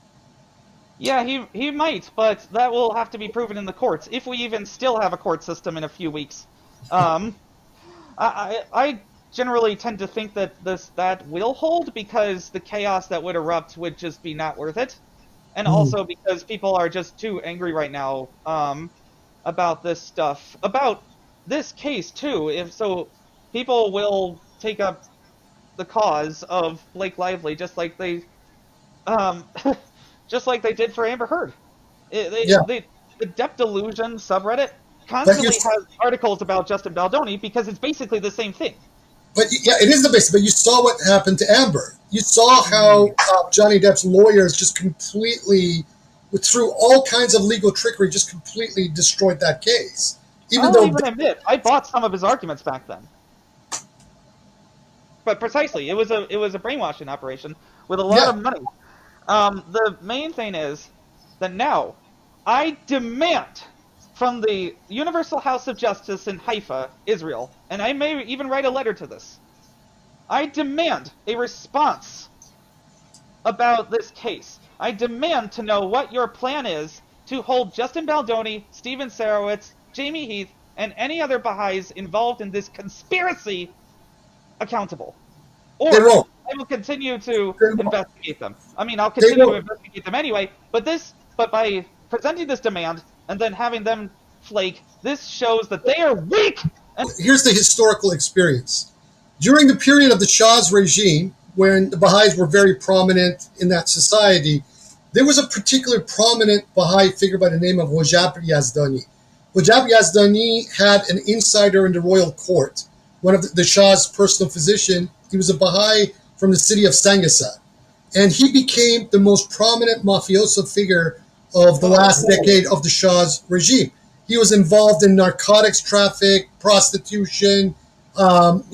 Yeah, he might, but that will have to be proven in the courts, if we even still have a court system in a few weeks. I generally tend to think that that will hold, because the chaos that would erupt would just be not worth it. And also because people are just too angry right now about this stuff. About this case, too. People will take up the cause of Blake Lively, just like they did for Amber Heard. The Depth Delusion subreddit constantly has articles about Justin Baldoni because it's basically the same thing. But yeah, it is the basic. But you saw what happened to Amber. You saw how Johnny Depp's lawyers just completely, through all kinds of legal trickery, just completely destroyed that case. I'll even admit, I bought some of his arguments back then. But precisely, it was a brainwashing operation with a lot of money. The main thing is that now I demand from the Universal House of Justice in Haifa, Israel, and I may even write a letter to this. I demand a response about this case. I demand to know what your plan is to hold Justin Baldoni, Steven Sarowitz, Jamie Heath, and any other Baha'is involved in this conspiracy accountable. Or I will continue to investigate them. I mean, I'll continue to investigate them anyway, but by presenting this demand and then having them flake, this shows that they are weak. Here's the historical experience. During the period of the Shah's regime, when the Baha'is were very prominent in that society, there was a particular prominent Baha'i figure by the name of Hojab Yazdani. Hojab Yazdani had an insider in the royal court, one of the Shah's personal physician. He was a Baha'i from the city of Sangasa. And he became the most prominent mafioso figure of the last decade of the Shah's regime. He was involved in narcotics traffic, prostitution, everything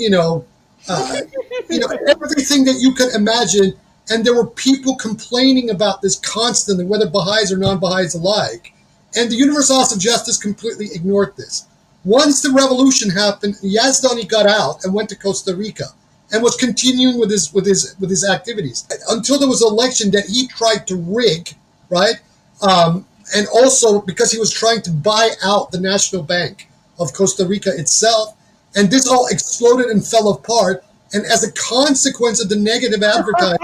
that you can imagine. And there were people complaining about this constantly, whether Baha'is or non-Baha'is alike. And the Universal House of Justice completely ignored this. Once the revolution happened, Yazdani got out and went to Costa Rica and was continuing with his activities until there was an election that he tried to rig, right? And also because he was trying to buy out the National Bank of Costa Rica itself. And this all exploded and fell apart. And as a consequence of the negative advertising,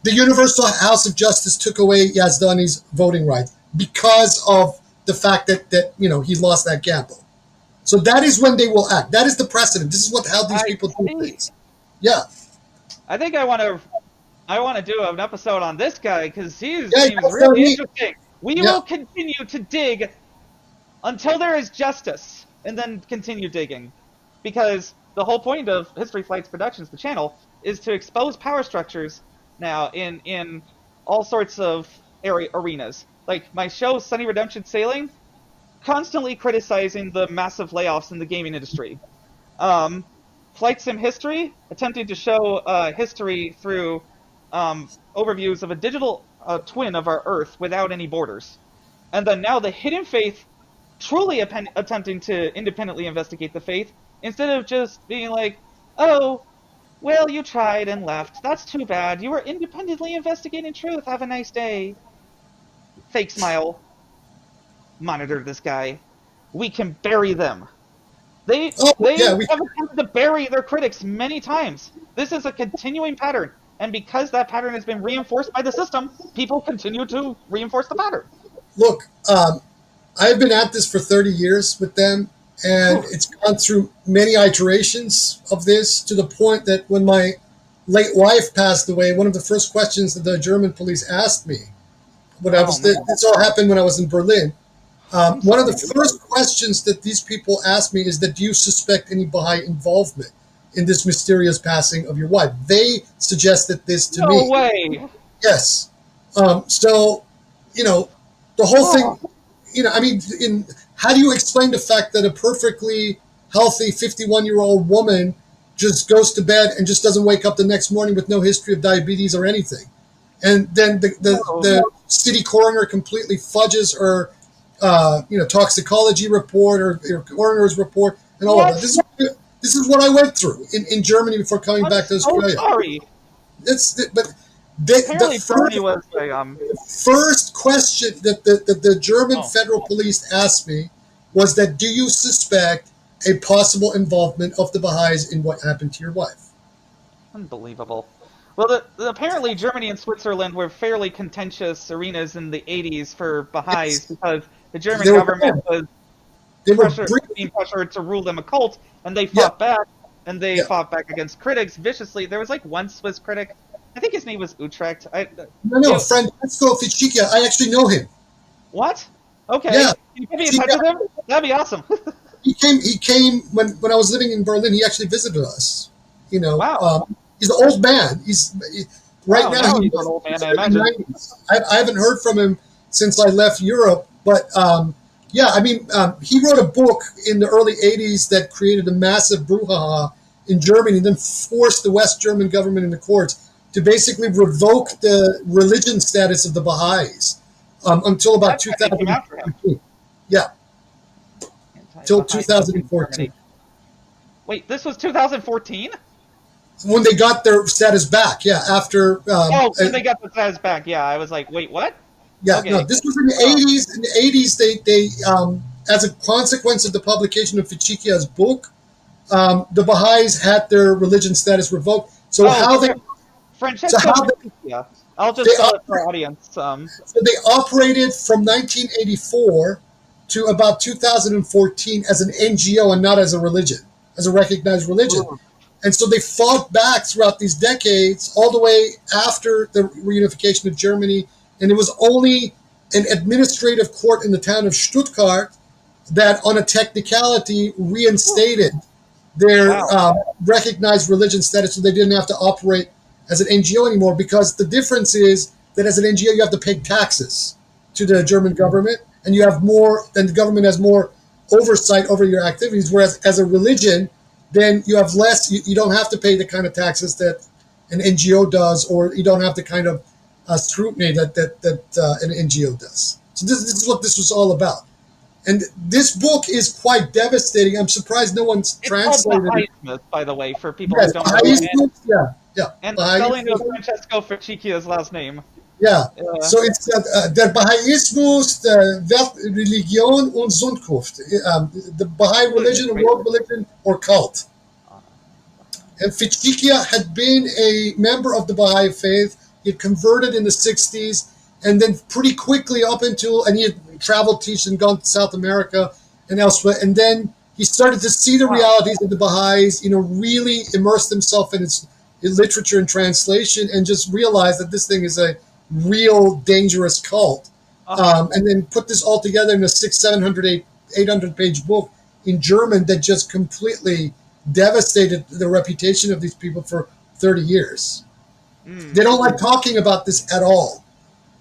the Universal House of Justice took away Yazdani's voting rights because of the fact that he lost that gamble. So that is when they will act. That is the precedent. This is how these people do things. Yeah. I think I want to do an episode on this guy because he seems really interesting. We will continue to dig until there is justice, and then continue digging, because the whole point of History Flights Productions, the channel, is to expose power structures now in all sorts of arenas. Like my show, Sunny Redemption Sailing, constantly criticizing the massive layoffs in the gaming industry. Flight Sim History, attempting to show history through overviews of a digital twin of our Earth without any borders. And then now the Hidden Faith, truly attempting to independently investigate the faith, instead of just being like, oh, well, you tried and left. That's too bad. You were independently investigating truth. Have a nice day. Fake smile. monitor this guy, we can bury them. They Oh they yeah, we have attempted to bury their critics many times. This is a continuing pattern, and because that pattern has been reinforced by the system, people continue to reinforce the pattern. look. I've been at this for 30 years with them, and Whew. it's gone through many iterations of this to the point that when my late wife passed away, one of the first questions that the German police asked me, when I Oh was man, this all happened when I was in Berlin. I'm One of sorry. the first questions that these people asked me is that do you suspect any Baha'i involvement in this mysterious passing of your wife? They suggested this to No me. way. Yes. So, you know, the whole Oh, thing, I mean, how do you explain the fact that a perfectly healthy 51-year-old woman just goes to bed and just doesn't wake up the next morning with no history of diabetes or anything? And then no. the city coroner completely fudges her, toxicology report or coroner's report and all of that. What? This is what I went through in Germany before coming I'm back to so Australia. sorry. But the Apparently, Germany was a first question that the German Oh, federal police asked me was that do you suspect a possible involvement of the Baha'is in what happened to your wife? unbelievable. Well, apparently Germany and Switzerland were fairly contentious arenas in the 80s for Baha'is Yes, because the German they were government was they were brilliant. being pressured to rule them a cult, and they Yeah, fought back, and they yeah. fought back against critics viciously. There was like one Swiss critic, I think his name was Utrecht. No, It, Francesco Ficicchia. I actually know him. what? Okay, Yeah, can you put me in touch Ficicchia. with him? That'd be awesome. He came when I was living in Berlin. He actually visited us. Wow, He's an old man. Right wow. now Now he's an old man, he's I in the imagine. 90s. I haven't heard from him since I left Europe, but yeah, I mean, he wrote a book in the early 80s that created a massive brouhaha in Germany and then forced the West German government in the courts to basically revoke the religion status of the Baha'is until about That's why they came after him. 2014. Yeah, till Anti-Baha'i in Germany. 2014. Wait, this was 2014? When they got their status back, yeah, after Oh, when they got the status back, yeah, I was like, wait, what? yeah, no, Okay. this was in the Oh, 80s. In the 80s, they as a consequence of the publication of Ficicchia's book, the Baha'is had their religion status revoked. So oh, how they so Francesco how Vespuccia. I'll they, just spell it for our audience. so they operated from 1984 to about 2014 as an NGO and not as a religion, as a recognized religion. And so they fought back throughout these decades, all the way after the reunification of Germany. And it was only an administrative court in the town of Stuttgart that, on a technicality, reinstated their Wow. recognized religion status so they didn't have to operate as an NGO anymore. Because the difference is that as an NGO, you have to pay taxes to the German government, and you have more, and the government has more oversight over your activities. Whereas as a religion, then you have less. You don't have to pay the kind of taxes that an NGO does, or you don't have the kind of scrutiny that an NGO does. So this is what this was all about. And this book is quite devastating. I'm surprised no one's It's called translated it. Bahaismus, by the way, for people who Yes, don't know. And, Bahaismus, yeah, and Bahaismus, spelling of Francesco Ficicchia's last name. yeah. Uh, So it's der Bahaismus, der Weltreligion und Zunkunft. The Baha'i religion, the world religion, or cult. And Ficicchia had been a member of the Baha'i faith. He had converted in the 60s, and then pretty quickly and he had traveled, teached, and gone to South America and elsewhere. And then he started to see the wow. realities of the Baha'is, really immersed himself in its literature and translation, and just realized that this thing is a real dangerous cult. And then put this all together in a 800 page book in German that just completely devastated the reputation of these people for 30 years. They don't like talking about this at all.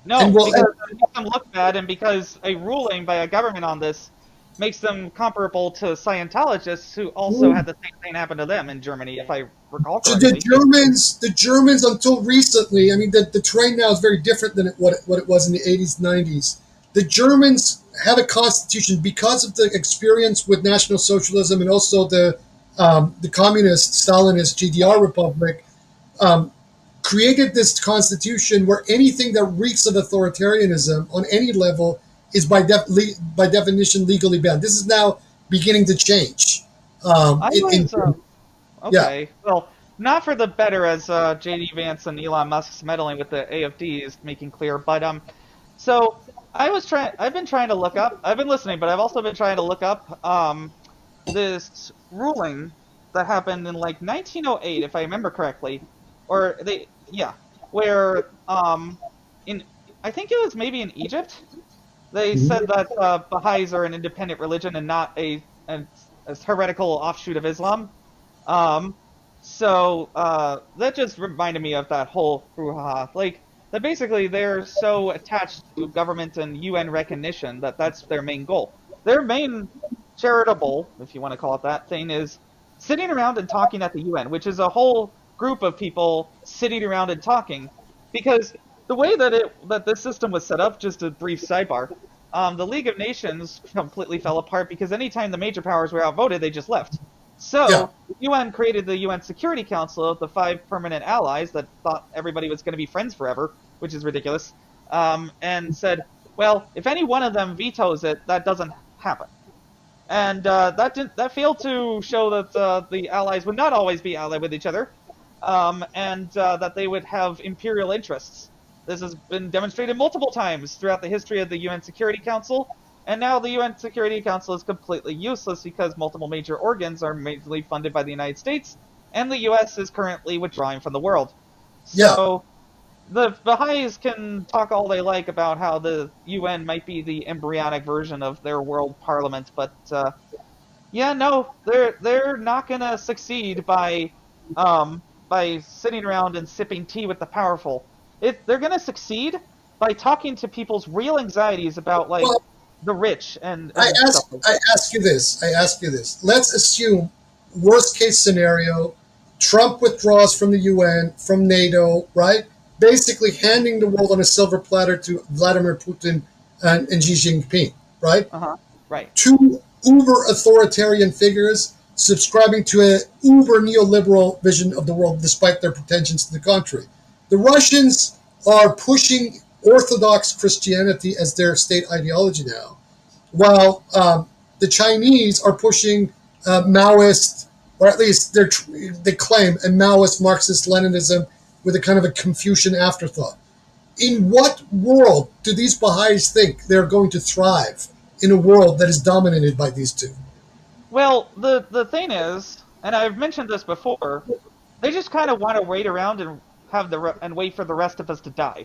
No, And well, because it makes them look bad, and because a ruling by a government on this makes them comparable to Scientologists who also had the same thing happen to them in Germany, if I recall so correctly. the Germans until recently, I mean, the terrain now is very different than what it was in the 80s, 90s. The Germans have a constitution because of the experience with National Socialism and also the communist Stalinist GDR republic. Created this constitution where anything that reeks of authoritarianism on any level is by definition legally banned. This is now beginning to change. I was Yeah, okay. Well, not for the better, as JD Vance and Elon Musk's meddling with the AFD is making clear. But so I was trying. I've been trying to look up. I've been listening, but I've also been trying to look up this ruling that happened in like 1908, if I remember correctly, or where in I think it was maybe in Egypt. They said that Baha'is are an independent religion and not a heretical offshoot of Islam. Um, so that just reminded me of that whole brouhaha. Like that basically they're so attached to government and UN recognition that that's their main goal. Their main charitable, if you want to call it that, thing is sitting around and talking at the UN, which is a whole group of people sitting around and talking. Because the way that this system was set up, just a brief sidebar, the League of Nations completely fell apart because anytime the major powers were outvoted, they just left. yeah, So the UN created the UN Security Council of the 5 permanent allies that thought everybody was going to be friends forever, which is ridiculous, and said, well, if any one of them vetoes it, that doesn't happen. And that failed to show that the allies would not always be allied with each other, and that they would have imperial interests. This has been demonstrated multiple times throughout the history of the UN Security Council, and now the UN Security Council is completely useless because multiple major organs are majorly funded by the United States, and the US is currently withdrawing from the world. yeah. So the Baha'is can talk all they like about how the UN might be the embryonic version of their world parliament, but yeah, no, they're not gonna succeed by sitting around and sipping tea with the powerful. They're gonna succeed by talking to people's real anxieties about like Well, the rich I and ask stuff like I that. ask you this. I ask you this. Let's assume worst case scenario, Trump withdraws from the UN, from NATO, right? Basically handing the world on a silver platter to Vladimir Putin and Xi Jinping, right? Uh-huh. Right. Two uber authoritarian figures subscribing to a uber neoliberal vision of the world despite their pretensions to the contrary. The Russians are pushing Orthodox Christianity as their state ideology now, while the Chinese are pushing Maoist, or at least they claim a Maoist Marxist Leninism with a kind of a Confucian afterthought. In what world do these Baha'is think they're going to thrive in a world that is dominated by these two? Well, the thing is, and I've mentioned this before, they just kind of want to wait around and and wait for the rest of us to die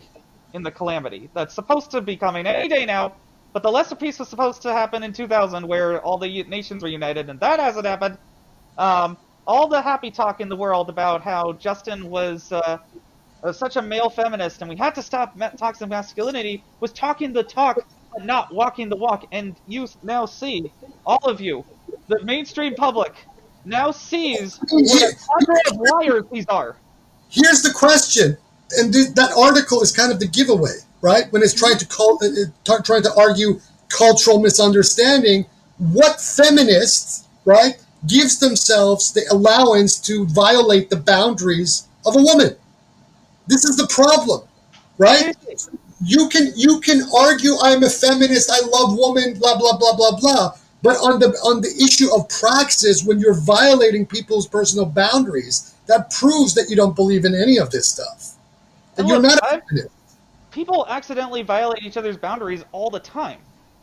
in the calamity that's supposed to be coming any day now. But the lesser peace was supposed to happen in 2000, where all the nations were united, and that hasn't happened. All the happy talk in the world about how Justin was such a male feminist and we had to stop toxic masculinity was talking the talk but not walking the walk. And you now see, all of you, the mainstream public, now sees what a cadre of liars these are. Here's the question, and that article is kind of the giveaway, right? When it's trying to argue cultural misunderstanding, what feminists, right, gives themselves the allowance to violate the boundaries of a woman? This is the problem, right? Seriously. You can argue I'm a feminist, I love women, blah blah blah blah blah. But on the issue of praxis, when you're violating people's personal boundaries, that proves that you don't believe in any of this stuff. That And you're look, not a feminist. people accidentally violate each other's boundaries all the time.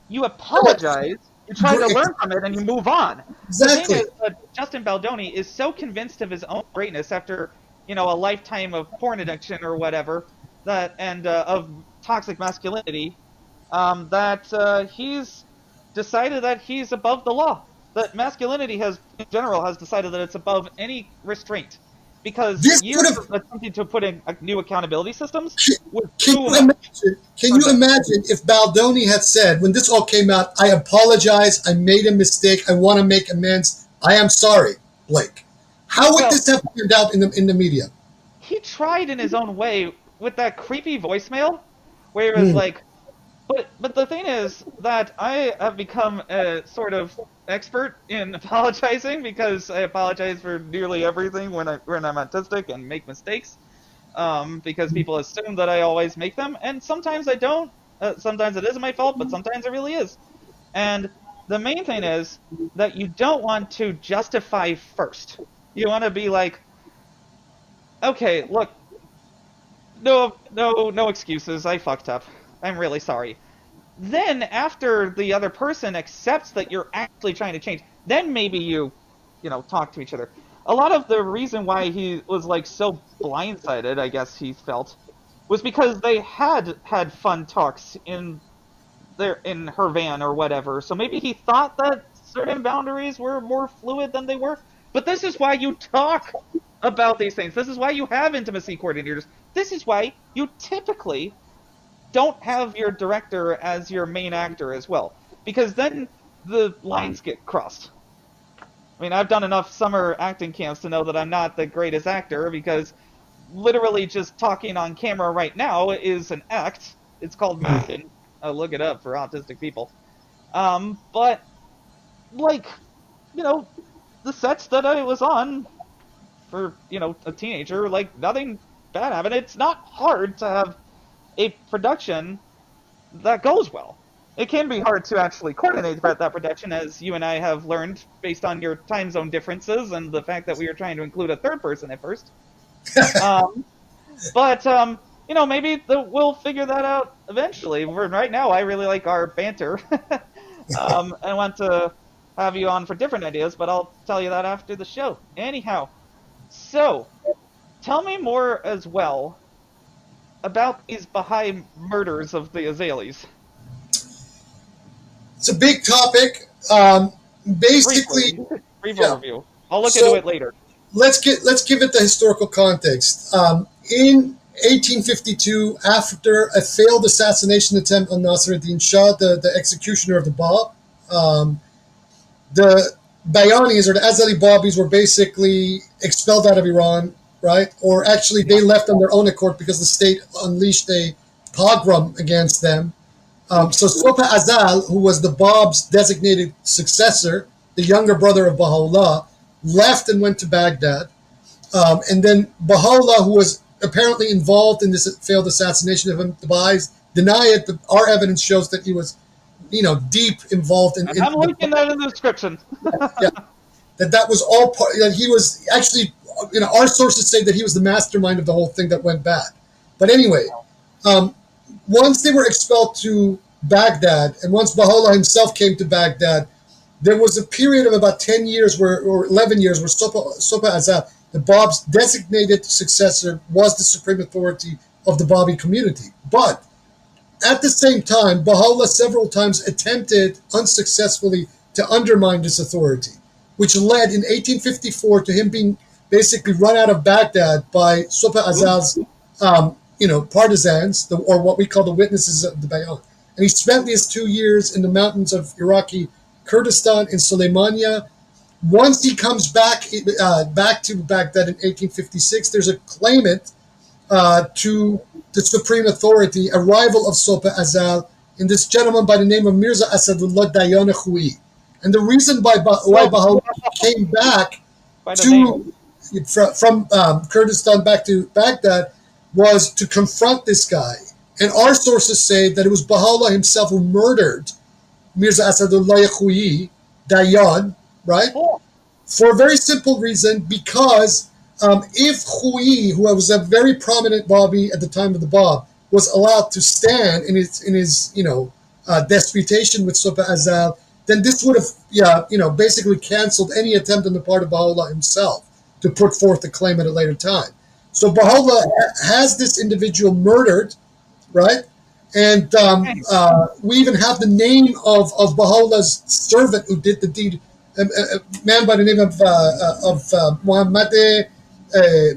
You apologize, you try to learn from it, and you move on. The thing Exactly. is that Justin Baldoni is so convinced of his own greatness after, a lifetime of porn addiction or whatever, that and of toxic masculinity, that he's decided that he's above the law. That masculinity in general, has decided that it's above any restraint. Because This would years have. of attempting to put in new accountability systems was Can too you much imagine? Can for you them. imagine if Baldoni had said, when this all came out, "I apologize. I made a mistake. I want to make amends. I am sorry, Blake." How would Well, this have turned out in the media? he tried in his own way with that creepy voicemail, where it was Hmm. like, but the thing is that I have become a sort of expert in apologizing because I apologize for nearly everything when I'm autistic and make mistakes, because people assume that I always make them, and sometimes I don't. Sometimes it isn't my fault, but sometimes it really is. And the main thing is that you don't want to justify first. You want to be like, okay, look, no excuses. I fucked up. I'm really sorry. Then, after the other person accepts that you're actually trying to change, then maybe you talk to each other. A lot of the reason why he was like so blindsided, I guess he felt, was because they had fun talks in her van or whatever. So maybe he thought that certain boundaries were more fluid than they were. But this is why you talk about these things. This is why you have intimacy coordinators. This is why you typically don't have your director as your main actor as well, because then the lines get crossed. I mean, I've done enough summer acting camps to know that I'm not the greatest actor, because literally just talking on camera right now is an act. It's called miming. Look it up for autistic people. But, like, the sets that I was on for, a teenager, like, nothing bad happened. It's not hard to have a production that goes well. It can be hard to actually coordinate that production, as you and I have learned based on your time zone differences and the fact that we were trying to include a third person at first. But maybe we'll figure that out eventually. Right now, I really like our banter. I want to have you on for different ideas, but I'll tell you that after the show. Anyhow, so tell me more as well about these Baha'i murders of the Azalis. It's a big topic. Basically, brief overview. I'll look into it later. Let's give it the historical context. In 1852, after a failed assassination attempt on Nasruddin Shah, the executioner of the Bab, the Bayanis, or the Azali Babis, were basically expelled out of Iran, right? Or actually, they left on their own accord because the state unleashed a pogrom against them. So Sopa Azal, who was the Bab's designated successor, the younger brother of Baha'u'llah, left and went to Baghdad. And then Baha'u'llah, who was apparently involved in this failed assassination of him, the Baha'is deny it, but our evidence shows that he was, deep involved in. I'm linking that in the description. Yeah, that was all part. He was actually, our sources say that he was the mastermind of the whole thing that went bad. But anyway, once they were expelled to Baghdad, and once Baha'u'llah himself came to Baghdad, there was a period of about 10 years or 11 years where Sopa Azal, the Bab's designated successor, was the supreme authority of the Babi community. But at the same time, Baha'u'llah several times attempted unsuccessfully to undermine this authority, which led in 1854 to him being basically run out of Baghdad by Sopa Azal's partisans, or what we call the witnesses of the Bayan. And he spent these 2 years in the mountains of Iraqi Kurdistan in Suleymania. Once he comes back to Baghdad in 1856, there's a claimant to the supreme authority, a rival of Sopa Azal, in this gentleman by the name of Mirza Asadullah Dayan Khouei. And the reason why Baha'u'llah came back from Kurdistan back to Baghdad was to confront this guy. And our sources say that it was Baha'u'llah himself who murdered Mirza Asadullah Khouei, Dayan, right? For a very simple reason, because if Khouei, who was a very prominent Babi at the time of the Bab, was allowed to stand in his disputation with Sopa Azal, then this would have basically canceled any attempt on the part of Baha'u'llah himself to put forth a claim at a later time. So Baha'u'llah has this individual murdered, right? And we even have the name of Baha'u'llah's servant who did the deed, a man by the name of Muhammad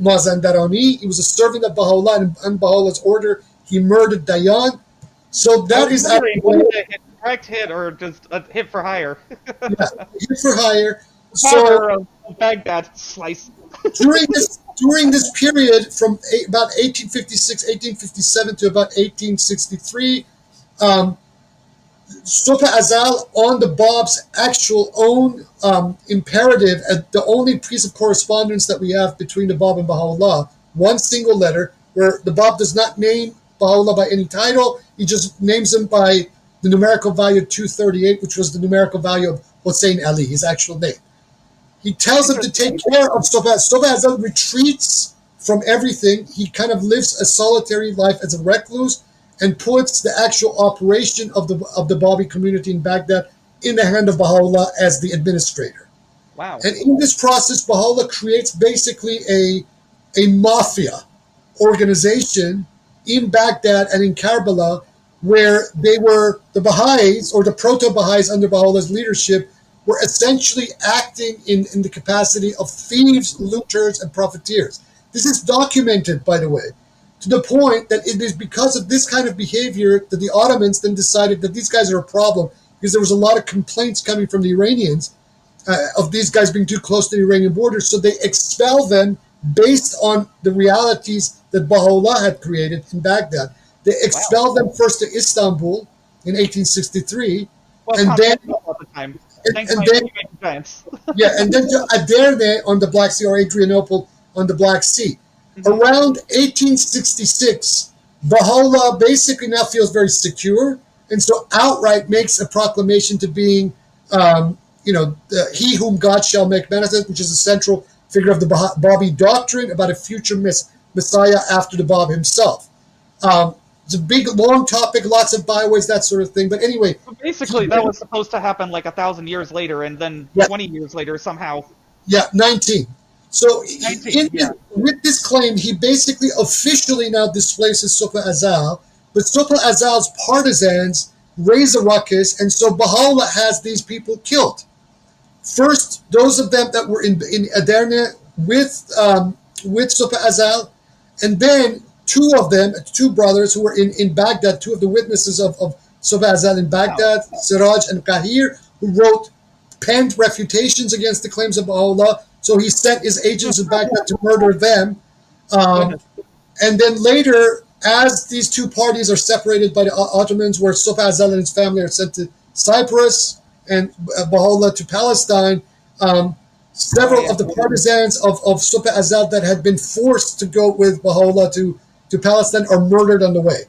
Mazandarani. He was a servant of Baha'u'llah, and on Baha'u'llah's order, he murdered Dayan. So that is direct hit, or just a hit for hire. Yeah, hit for hire. So Baghdad slice. during this period from about 1856, 1857 to about 1863, Sopa Azal, on the Bab's actual own imperative, the only piece of correspondence that we have between the Bab and Baha'u'llah, one single letter, where the Bab does not name Baha'u'llah by any title. He just names him by the numerical value 238, which was the numerical value of Hossein Ali, his actual name. He tells him to take care of Sofa. Sofa Azal retreats from everything. He kind of lives a solitary life as a recluse and puts the actual operation of the Babi community in Baghdad in the hand of Baha'u'llah as the administrator. Wow. And in this process, Baha'u'llah creates basically a mafia organization in Baghdad and in Karbala, where they were the Baha'is or the proto-Baha'is under Baha'u'llah's leadership were essentially acting in the capacity of thieves, looters, and profiteers. This is documented, by the way, to the point that it is because of this kind of behavior that the Ottomans then decided that these guys are a problem, because there was a lot of complaints coming from the Iranians of these guys being too close to the Iranian border, so they expel them based on the realities that Baha'u'llah had created in Baghdad. They expelled them first to Istanbul in 1863, Well, and then at the time. and then yeah, and then to Aderne on the Black Sea, or Adrianople on the Black Sea. Around 1866, Baha'u'llah basically now feels very secure, and so outright makes a proclamation to being, he whom God shall make manifest, which is a central figure of the Babi doctrine about a future Messiah after the Bab himself. It's a big, long topic, lots of byways, that sort of thing. But anyway, basically, that was supposed to happen like 1,000 years later, and then 20 years later somehow. Yeah, 19. So 19, with this claim, he basically officially now displaces Sofa Azal, but Sofa Azal's partisans raise a ruckus, and so Baha'u'llah has these people killed. First, those of them that were in Aderne with Sofa Azal, and then two brothers who were in Baghdad, two of the witnesses of Sofa Azal in Baghdad, Siraj and Qahir, who penned refutations against the claims of Baha'u'llah. So he sent his agents in Baghdad to murder them. And then later, as these two parties are separated by the Ottomans, where Sofa Azal and his family are sent to Cyprus and Baha'u'llah to Palestine, several of the partisans of Sofa Azal that had been forced to go with Baha'u'llah to Palestine are murdered on the way.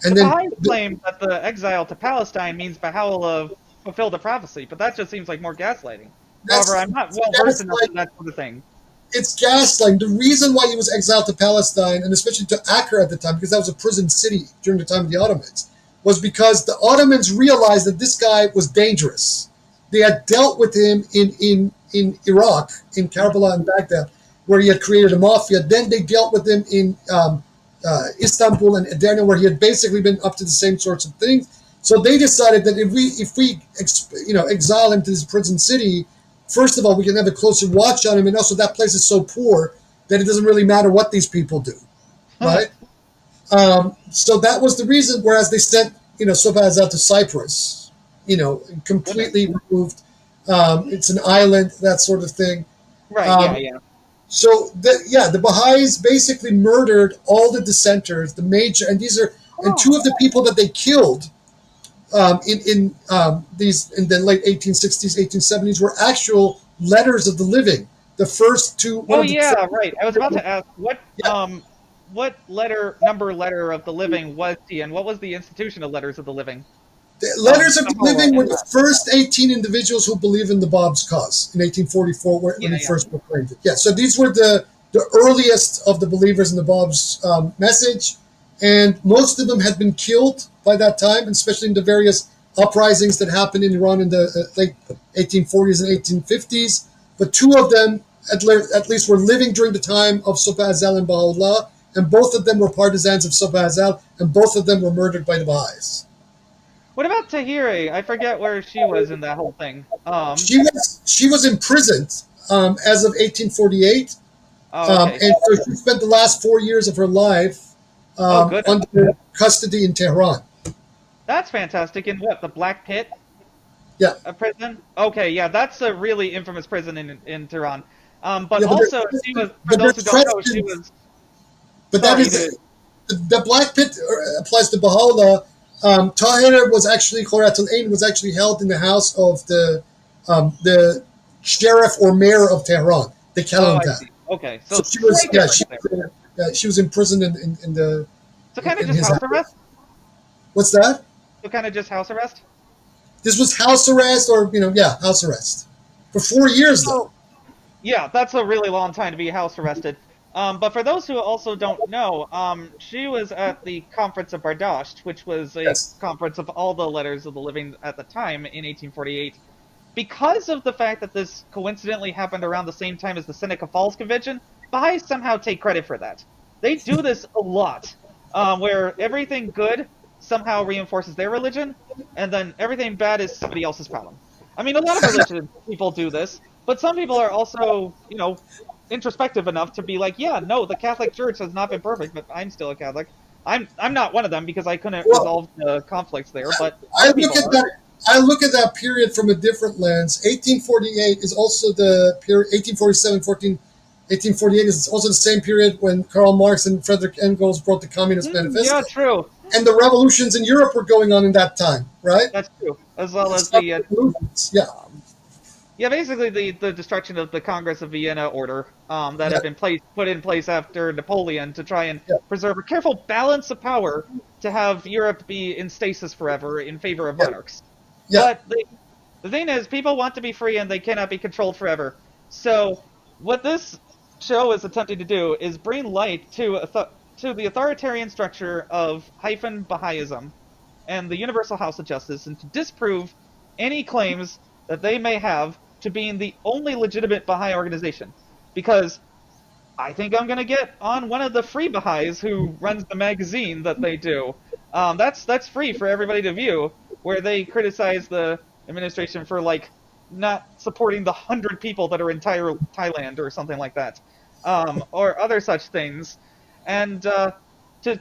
And the then Baha'is claim that the exile to Palestine means Baha'u'llah fulfilled the prophecy, but that just seems like more gaslighting. However, I'm not well versed enough in that sort of thing. It's gaslighting. The reason why he was exiled to Palestine, and especially to Acre at the time, because that was a prison city during the time of the Ottomans, was because the Ottomans realized that this guy was dangerous. They had dealt with him in Iraq, in Karbala and Baghdad, where he had created a mafia. Then they dealt with him in Istanbul and Edirne, where he had basically been up to the same sorts of things. So they decided that if we exile him to this prison city, first of all, we can have a closer watch on him, and also that place is so poor that it doesn't really matter what these people do, right? So that was the reason. Whereas they sent Sofa Azal to Cyprus, completely removed. It's an island, that sort of thing. Right. Yeah. So the Baha'is basically murdered all the dissenters, the major, and two of the people that they killed in the late 1860s, 1870s were actual letters of the living. The first two. Right. I was about to ask what number letter of the living was he, and what was the institution of letters of the living? The letters of the living were the first 18 individuals who believed in the Bab's cause in 1844 when he first proclaimed it. Yeah, so these were the earliest of the believers in the Bab's message, and most of them had been killed by that time, especially in the various uprisings that happened in Iran in the late 1840s and 1850s. But two of them, at least, were living during the time of Sofa Azal and Baha'u'llah, and both of them were partisans of Sofa Azal, and both of them were murdered by the Baha'is. What about Tahiri? I forget where she was in that whole thing. She was imprisoned as of 1848, and so she spent the last 4 years of her life under custody in Tehran. That's fantastic. In what, the Black Pit? Yeah. A prison? Okay, yeah, that's a really infamous prison in Tehran. But also, she was, for those who don't know, she was... But that is... The Black Pit applies to Baha'u'llah. Tahir was actually, Khuratul Ain was actually held in the house of the sheriff or mayor of Tehran, the Kalantan. Okay, so she was imprisoned in the... So kind of just house arrest? What's that? So kind of just house arrest? This was house arrest, or yeah, house arrest for 4 years though. So, yeah, that's a really long time to be house arrested. But for those who also don't know, she was at the Conference of Bardasht, which was a Yes. conference of all the letters of the living at the time in 1848. Because of the fact that this coincidentally happened around the same time as the Seneca Falls Convention, Baha'is somehow take credit for that. They do this a lot, where everything good somehow reinforces their religion, and then everything bad is somebody else's problem. I mean, a lot of religious people do this, but some people are also, introspective enough to be like, yeah, no, the Catholic Church has not been perfect, but I'm still a Catholic. I'm not one of them because I couldn't Well, resolve the conflicts there, but I other look people at are. that. I look at that period from a different lens. 1848 is also the period. 1848 is also the same period when Karl Marx and Frederick Engels wrote the Communist Yeah, Manifesto, true. and the revolutions in Europe were going on in that time, right? That's true. As well as Stop the movements. Yeah, um, yeah, basically the destruction of the Congress of Vienna order that yeah, had been put in place after Napoleon to try and yeah, preserve a careful balance of power to have Europe be in stasis forever in favor of yeah, monarchs. yeah, But the thing is, people want to be free and they cannot be controlled forever. So what this show is attempting to do is bring light to the authoritarian structure of hyphen Baha'ism and the Universal House of Justice, and to disprove any claims that they may have to being the only legitimate Baha'i organization. Because I think I'm gonna get on one of the free Baha'is who runs the magazine that they do. That's free for everybody to view, where they criticize the administration for like not supporting the 100 people that are in Thailand or something like that, or other such things, and to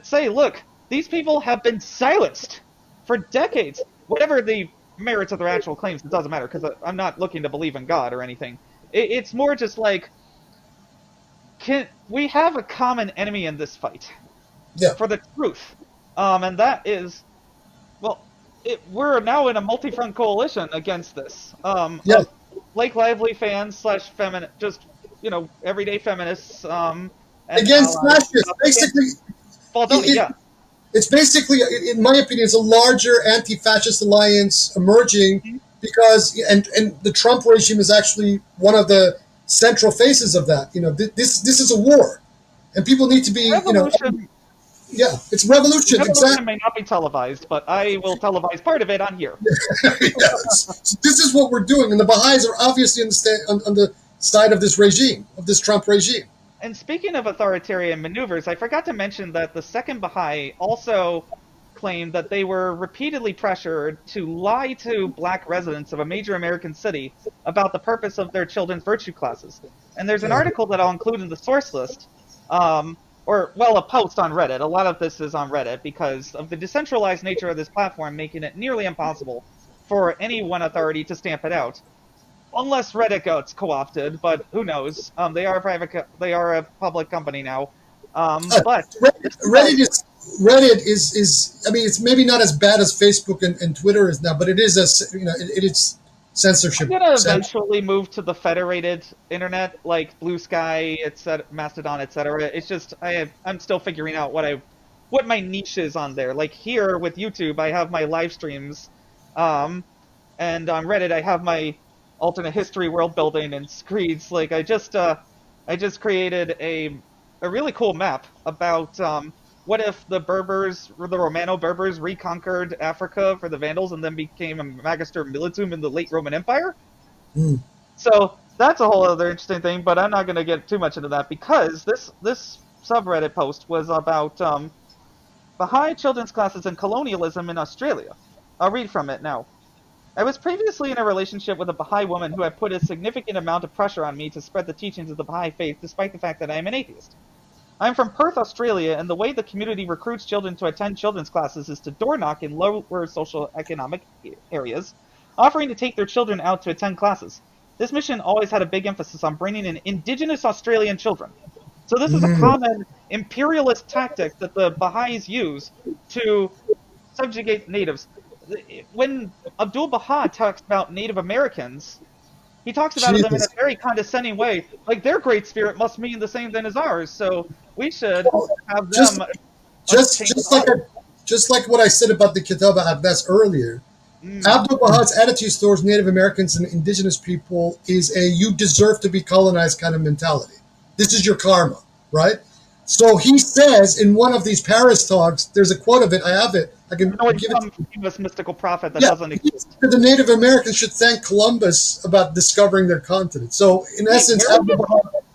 say, look, these people have been silenced for decades. Whatever the merits of their actual claims, it doesn't matter because I'm not looking to believe in God or anything. It's more just like, we have a common enemy in this fight yeah, for the truth, and that is, well, we're now in a multi-front coalition against this, yeah. of Blake Lively fans slash feminist, just everyday feminists, and Against allies, fascists, basically. against Baldoni. It, Yeah, it's basically, in my opinion, it's a larger anti-fascist alliance emerging because, and the Trump regime is actually one of the central faces of that. This is a war, and people need to be, revolution. yeah, it's revolution, Revolution exactly. may not be televised, but I will televise part of it on here. Yes. So this is what we're doing, and the Baha'is are obviously on the side of this regime, of this Trump regime. And speaking of authoritarian maneuvers, I forgot to mention that the Second Baha'i also claimed that they were repeatedly pressured to lie to black residents of a major American city about the purpose of their children's virtue classes. And there's an Yeah. article that I'll include in the source list, or, well, a post on Reddit. A lot of this is on Reddit because of the decentralized nature of this platform, making it nearly impossible for any one authority to stamp it out. Unless Reddit gets co-opted, but who knows? They are a they are a public company now. But Reddit, this is Reddit is Reddit is. I mean, it's maybe not as bad as Facebook and Twitter is now, but it is it is censorship. I'm gonna eventually move to the federated internet, like Blue Sky, etc., Mastodon, etc. It's just I'm still figuring out what my niche is on there. Like here with YouTube, I have my live streams, and on Reddit, I have my alternate history world building and screeds. Like I just created a really cool map about what if the Berbers, the Romano-Berbers, reconquered Africa for the Vandals and then became a Magister Militum in the late Roman Empire? Mm. So that's a whole other interesting thing, but I'm not going to get too much into that because this subreddit post was about Baha'i children's classes and colonialism in Australia. I'll read from it now. I was previously in a relationship with a Baha'i woman who had put a significant amount of pressure on me to spread the teachings of the Baha'i faith despite the fact that I am an atheist. I'm from Perth, Australia, and the way the community recruits children to attend children's classes is to door knock in lower social economic areas, offering to take their children out to attend classes. This mission always had a big emphasis on bringing in indigenous Australian children. So this is a Mm. common imperialist tactic that the Baha'is use to subjugate natives. When Abdul Baha talks about Native Americans, he talks about them in a Jesus. very condescending way. Like their great spirit must mean the same thing as ours, so we should Well, have just them just unchain just like us. just like what I said about the Kitab al-Abbas earlier, Mm. Abdu'l-Baha's attitude towards Native Americans and indigenous people is a you deserve to be colonized kind of mentality. This is your karma, right? So he says in one of these Paris talks, there's a quote of it, I have it, I can No, give it some famous mystical prophet that yeah, doesn't exist. the Native Americans should thank Columbus about discovering their continent. So, in Wait, essence, really?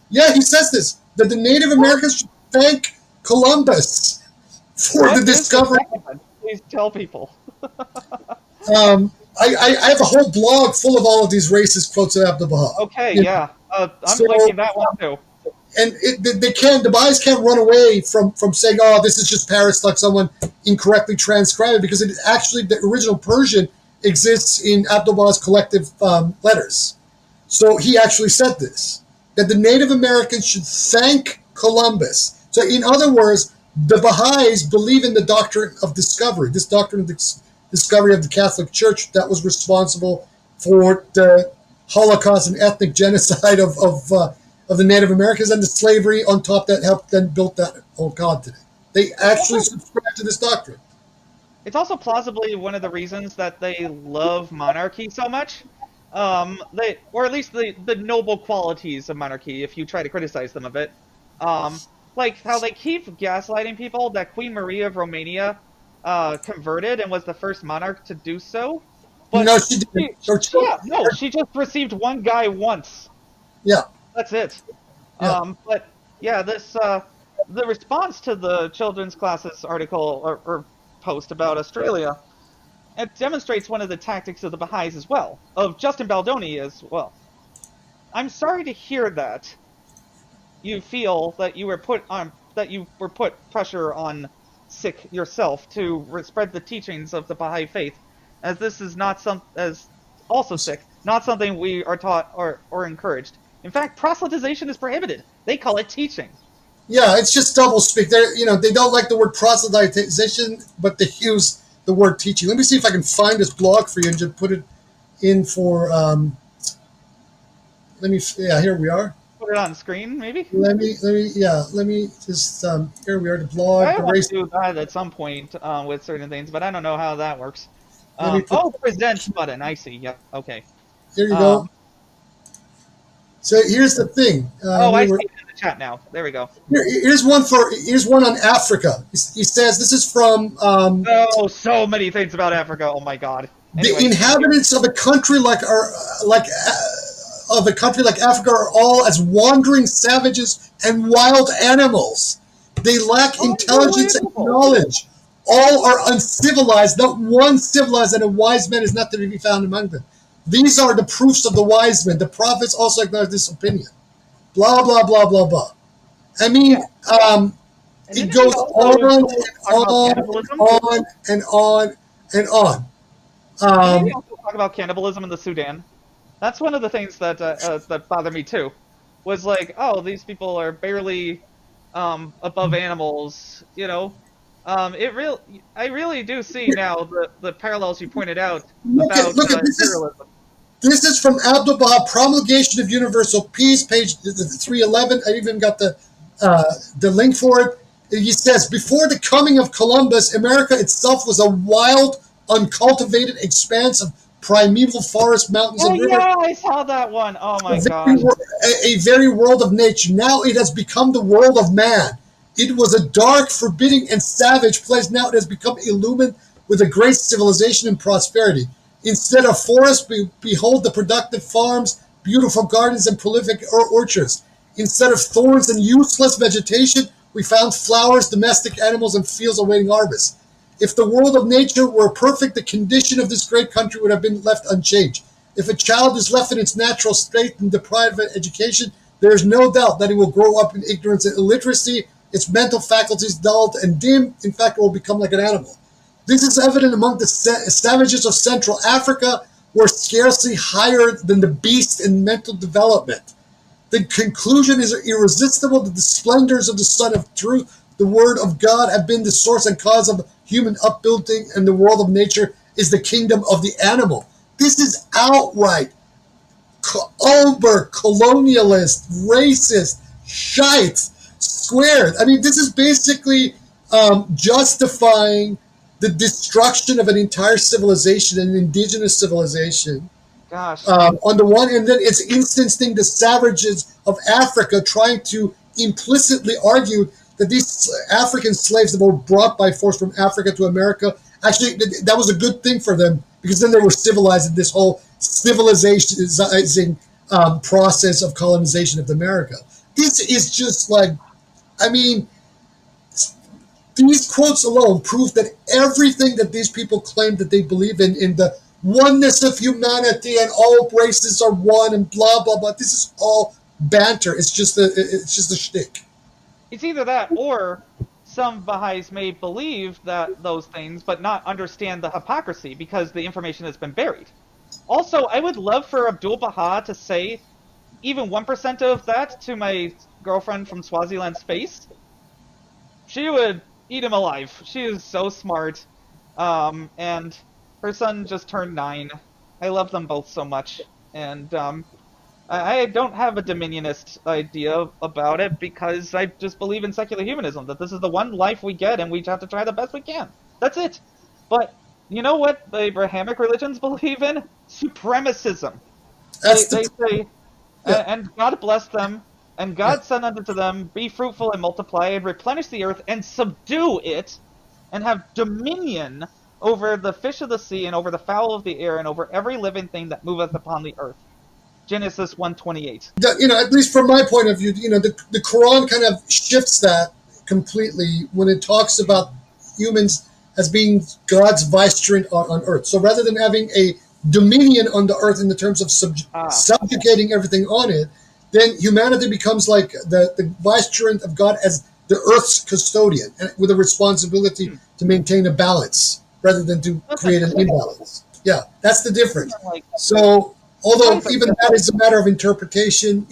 yeah, he says this that the Native Americans should thank Columbus for What the is this discovery. document? Please tell people. I have a whole blog full of all of these racist quotes of Abdu'l Baha. Okay, You know, yeah. I'm so, linking that one too. and they can't, the Baha'is can't run away from saying, oh, this is just Paris, like someone incorrectly transcribed it, because it actually, the original Persian exists in Abdu'l Baha's collective letters. So he actually said this, that the Native Americans should thank Columbus. So in other words, the Baha'is believe in the doctrine of discovery, this doctrine of discovery of the Catholic Church that was responsible for the Holocaust and ethnic genocide of the Native Americans and the slavery on top that helped then build that whole continent. They actually subscribe to this doctrine. It's also plausibly one of the reasons that they love monarchy so much. Or at least the noble qualities of monarchy, if you try to criticize them a bit. Like how they keep gaslighting people that Queen Maria of Romania converted and was the first monarch to do so. But No, she didn't. she just received one guy once. Yeah. That's it. Yeah. But yeah, the response to the children's classes article or post about Australia, it demonstrates one of the tactics of the Baha'is as well, of Justin Baldoni as well. I'm sorry to hear that you feel that you were put pressure on sick yourself to spread the teachings of the Baha'i faith, as this is not as also sick, not something we are taught or encouraged. In fact, proselytization is prohibited. They call it teaching. Yeah, it's just doublespeak. They don't like the word proselytization, but they use the word teaching. Let me see if I can find this blog for you and just put it in for. Yeah, here we are. Put it on screen, maybe. Let me just. Here we are. The blog. I The want race. to do that at some point with certain things, but I don't know how that works. Let me put, Present button. I see. Yep. Okay. Here you go. So here's the thing. I see it in the chat now. There we go. Here's one on Africa. He says this is from. So many things about Africa. Oh my God. Anyway, the inhabitants of a country like Africa are all as wandering savages and wild animals. They lack intelligence and knowledge. All are uncivilized. Not one civilized and a wise man is not to be found among them. These are the proofs of the wise men. The prophets also acknowledge this opinion. Blah, blah, blah, blah, blah. I mean, it goes on and on and on. Maybe also talk about cannibalism in the Sudan. That's one of the things that that bother me too. Was like, oh, these people are barely above animals, you know. I really do see now the parallels you pointed out about imperialism. This is from Abdu'l Baha, Promulgation of Universal Peace, page 311. I even got the link for it. He says, before the coming of Columbus, America itself was a wild, uncultivated expanse of primeval forests, mountains, and rivers. Yeah, I saw that one. Oh my God. A very world of nature. Now it has become the world of man. It was a dark, forbidding, and savage place. Now it has become illumined with a great civilization and prosperity. Instead of forests, behold the productive farms, beautiful gardens, and prolific orchards. Instead of thorns and useless vegetation, we found flowers, domestic animals, and fields awaiting harvest. If the world of nature were perfect, the condition of this great country would have been left unchanged. If a child is left in its natural state and deprived of education, there is no doubt that he will grow up in ignorance and illiteracy, its mental faculties dulled and dim. In fact, it will become like an animal. This is evident among the savages of Central Africa, who are scarcely higher than the beast in mental development. The conclusion is irresistible that the splendors of the Son of Truth, the Word of God, have been the source and cause of human upbuilding, and the world of nature is the kingdom of the animal. This is outright colonialist, racist, shite, squared. I mean, this is basically justifying the destruction of an entire civilization, an indigenous civilization, Gosh. on the one hand, then it's instancing the savages of Africa, trying to implicitly argue that these African slaves that were brought by force from Africa to America, actually, that was a good thing for them because then they were civilized in this whole civilizing process of colonization of America. This is just like, I mean, these quotes alone prove that everything that these people claim that they believe in the oneness of humanity and all races are one and blah blah blah. This is all banter. It's just a shtick. It's either that or some Baha'is may believe that those things, but not understand the hypocrisy because the information has been buried. Also, I would love for Abdul Baha to say even 1% of that to my girlfriend from Swaziland's face. She would eat him alive. She is so smart. And her son just turned 9. I love them both so much. And I don't have a dominionist idea about it because I just believe in secular humanism, that this is the one life we get and we have to try the best we can. That's it. But you know what the Abrahamic religions believe in? Supremacism. They say, Yeah. and God bless them, and God said unto them, be fruitful and multiply and replenish the earth and subdue it and have dominion over the fish of the sea and over the fowl of the air and over every living thing that moveth upon the earth. Genesis 1:28. At least from my point of view, the Quran kind of shifts that completely when it talks about humans as being God's vicegerent on earth. So rather than having a dominion on the earth in the terms of subjugating everything on it, then humanity becomes like the vicegerent of God as the earth's custodian, and with a responsibility to maintain a balance rather than to create an imbalance. Yeah, that's the difference. So, although even that is a matter of interpretation,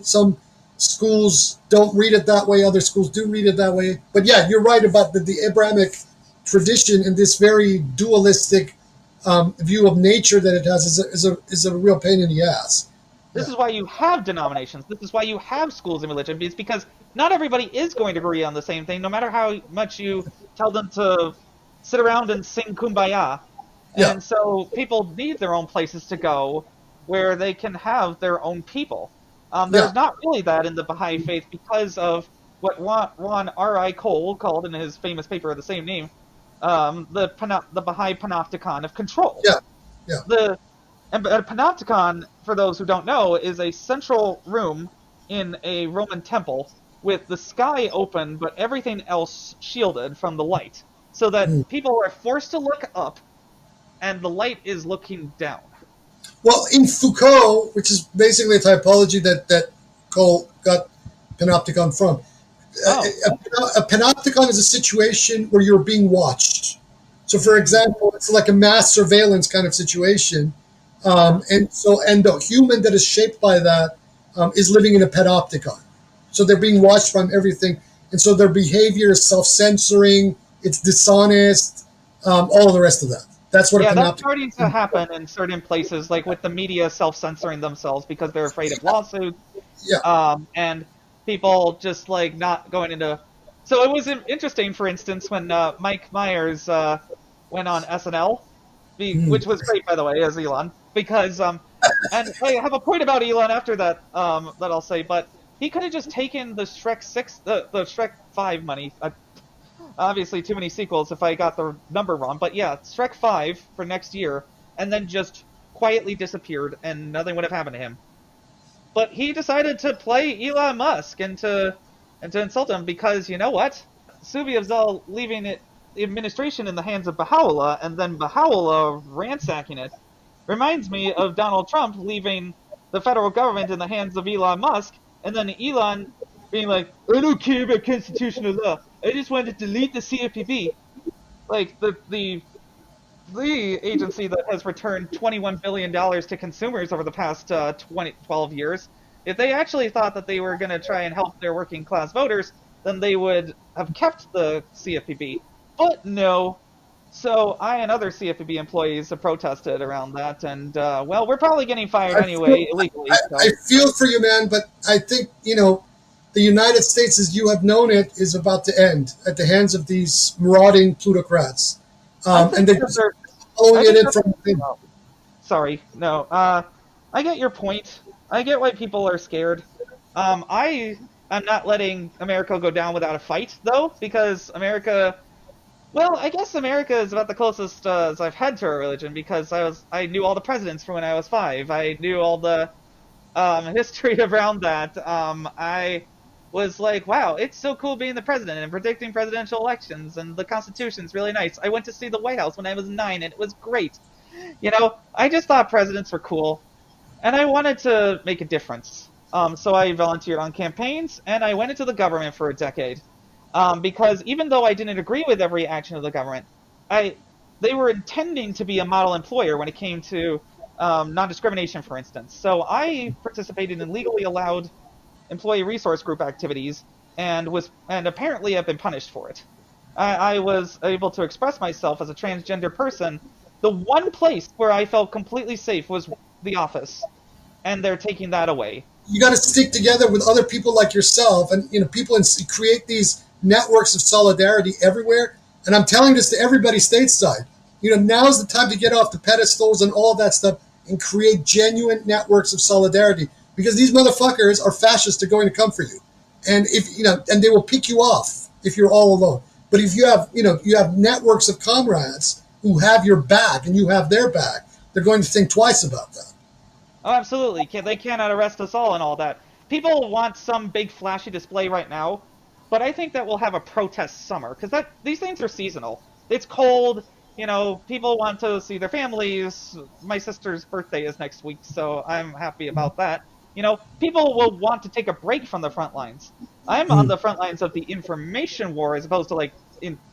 some schools don't read it that way, other schools do read it that way. But yeah, you're right about the Abrahamic tradition and this very dualistic view of nature that it has is a real pain in the ass. This is why you have denominations. This is why you have schools in religion. It's because not everybody is going to agree on the same thing, no matter how much you tell them to sit around and sing Kumbaya. Yeah. And so people need their own places to go where they can have their own people. There's not really that in the Baha'i faith because of what Ron R.I. Cole called in his famous paper of the same name, the Baha'i Panopticon of control. Yeah. A panopticon, for those who don't know, is a central room in a Roman temple with the sky open but everything else shielded from the light, so that people are forced to look up and the light is looking down. Well, in Foucault, which is basically a typology that Cole got panopticon from, a panopticon is a situation where you're being watched. So, for example, it's like a mass surveillance kind of situation. And the human that is shaped by that is living in a panopticon. So they're being watched from everything. And so their behavior is self-censoring, it's dishonest, all of the rest of that. That's what a panopticon is. That's starting to happen in certain places, like with the media self-censoring themselves because they're afraid of lawsuits. And people just like not going into... So it was interesting, for instance, when Mike Myers went on SNL, which was great, by the way, as Elon, because and I have a point about Elon after that that I'll say, but he could have just taken the Shrek 6, the Shrek 5 money. Obviously, too many sequels if I got the number wrong, but yeah, Shrek 5 for next year, and then just quietly disappeared, and nothing would have happened to him. But he decided to play Elon Musk and to insult him because, you know what? Subi Afzal leaving the administration in the hands of Baha'u'llah and then Baha'u'llah ransacking it reminds me of Donald Trump leaving the federal government in the hands of Elon Musk, and then Elon being like, I don't care about constitutional law. I just wanted to delete the CFPB. Like, the agency that has returned $21 billion to consumers over the past 12 years, if they actually thought that they were going to try and help their working class voters, then they would have kept the CFPB. But no. So I and other CFPB employees have protested around that, and, well, we're probably getting fired anyway, illegally. I feel for you, man, but I think, the United States, as you have known it, is about to end at the hands of these marauding plutocrats. I And think they're that just they're. following I it think in that. from within. Oh, sorry, no. I get your point. I get why people are scared. I am not letting America go down without a fight, though, because America. Well, I guess America is about the closest as I've had to a religion because I knew all the presidents from when I was 5. I knew all the history around that. I was like, wow, it's so cool being the president and predicting presidential elections, and the Constitution's really nice. I went to see the White House when I was 9, and it was great. I just thought presidents were cool, and I wanted to make a difference. So I volunteered on campaigns, and I went into the government for a decade. Because even though I didn't agree with every action of the government, I they were intending to be a model employer when it came to non-discrimination, for instance. So I participated in legally allowed employee resource group activities and apparently have been punished for it. I was able to express myself as a transgender person. The one place where I felt completely safe was the office, and they're taking that away. You got to stick together with other people like yourself, and people, and create these networks of solidarity everywhere. And I'm telling this to everybody stateside. Now's the time to get off the pedestals and all that stuff and create genuine networks of solidarity, because these motherfuckers are fascists. They're going to come for you, and and they will pick you off if you're all alone. But if you have networks of comrades who have your back and you have their back, they're going to think twice about that. Oh, absolutely. They cannot arrest us all and all that. People want some big flashy display right now, but I think that we'll have a protest summer because that these things are seasonal. It's cold. People want to see their families. My sister's birthday is next week, so I'm happy about that. People will want to take a break from the front lines. I'm on Mm. the front lines of the information war as opposed to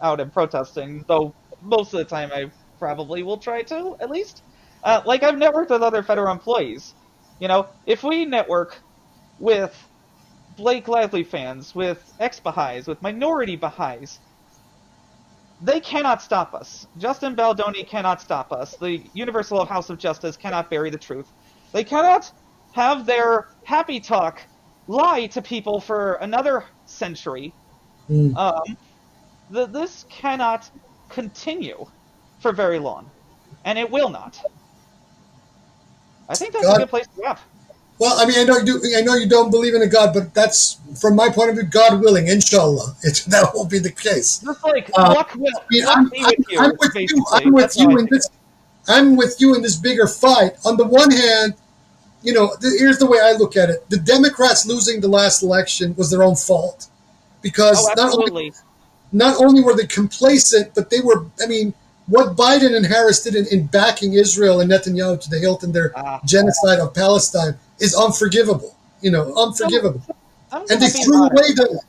out and protesting, though most of the time I probably will try to, at least. I've networked with other federal employees. If we network with Blake Lively fans, with ex-Baha'is, with minority Baha'is, they cannot stop us. Justin Baldoni cannot stop us. The Universal House of Justice cannot bury the truth. They cannot have their happy talk lie to people for another century. Mm. Um, this cannot continue for very long, and it will not. I think that's a God, good place to wrap. well, I mean, I know you do. I know you don't believe in a God, but that's from my point of view. God willing, inshallah, that will be the case. Just like Uh, I mean, luck be with I'm you, with you. basically. That's how I In take it. this. I'm with you in this bigger fight. On the one hand, here's the way I look at it: the Democrats losing the last election was their own fault, Oh, because absolutely. not only were they complacent, but they were. I mean, what Biden and Harris did in backing Israel and Netanyahu to the hilt in their Uh, genocide of Palestine is unforgivable. so Unforgivable. I'm And they gonna be threw away honest.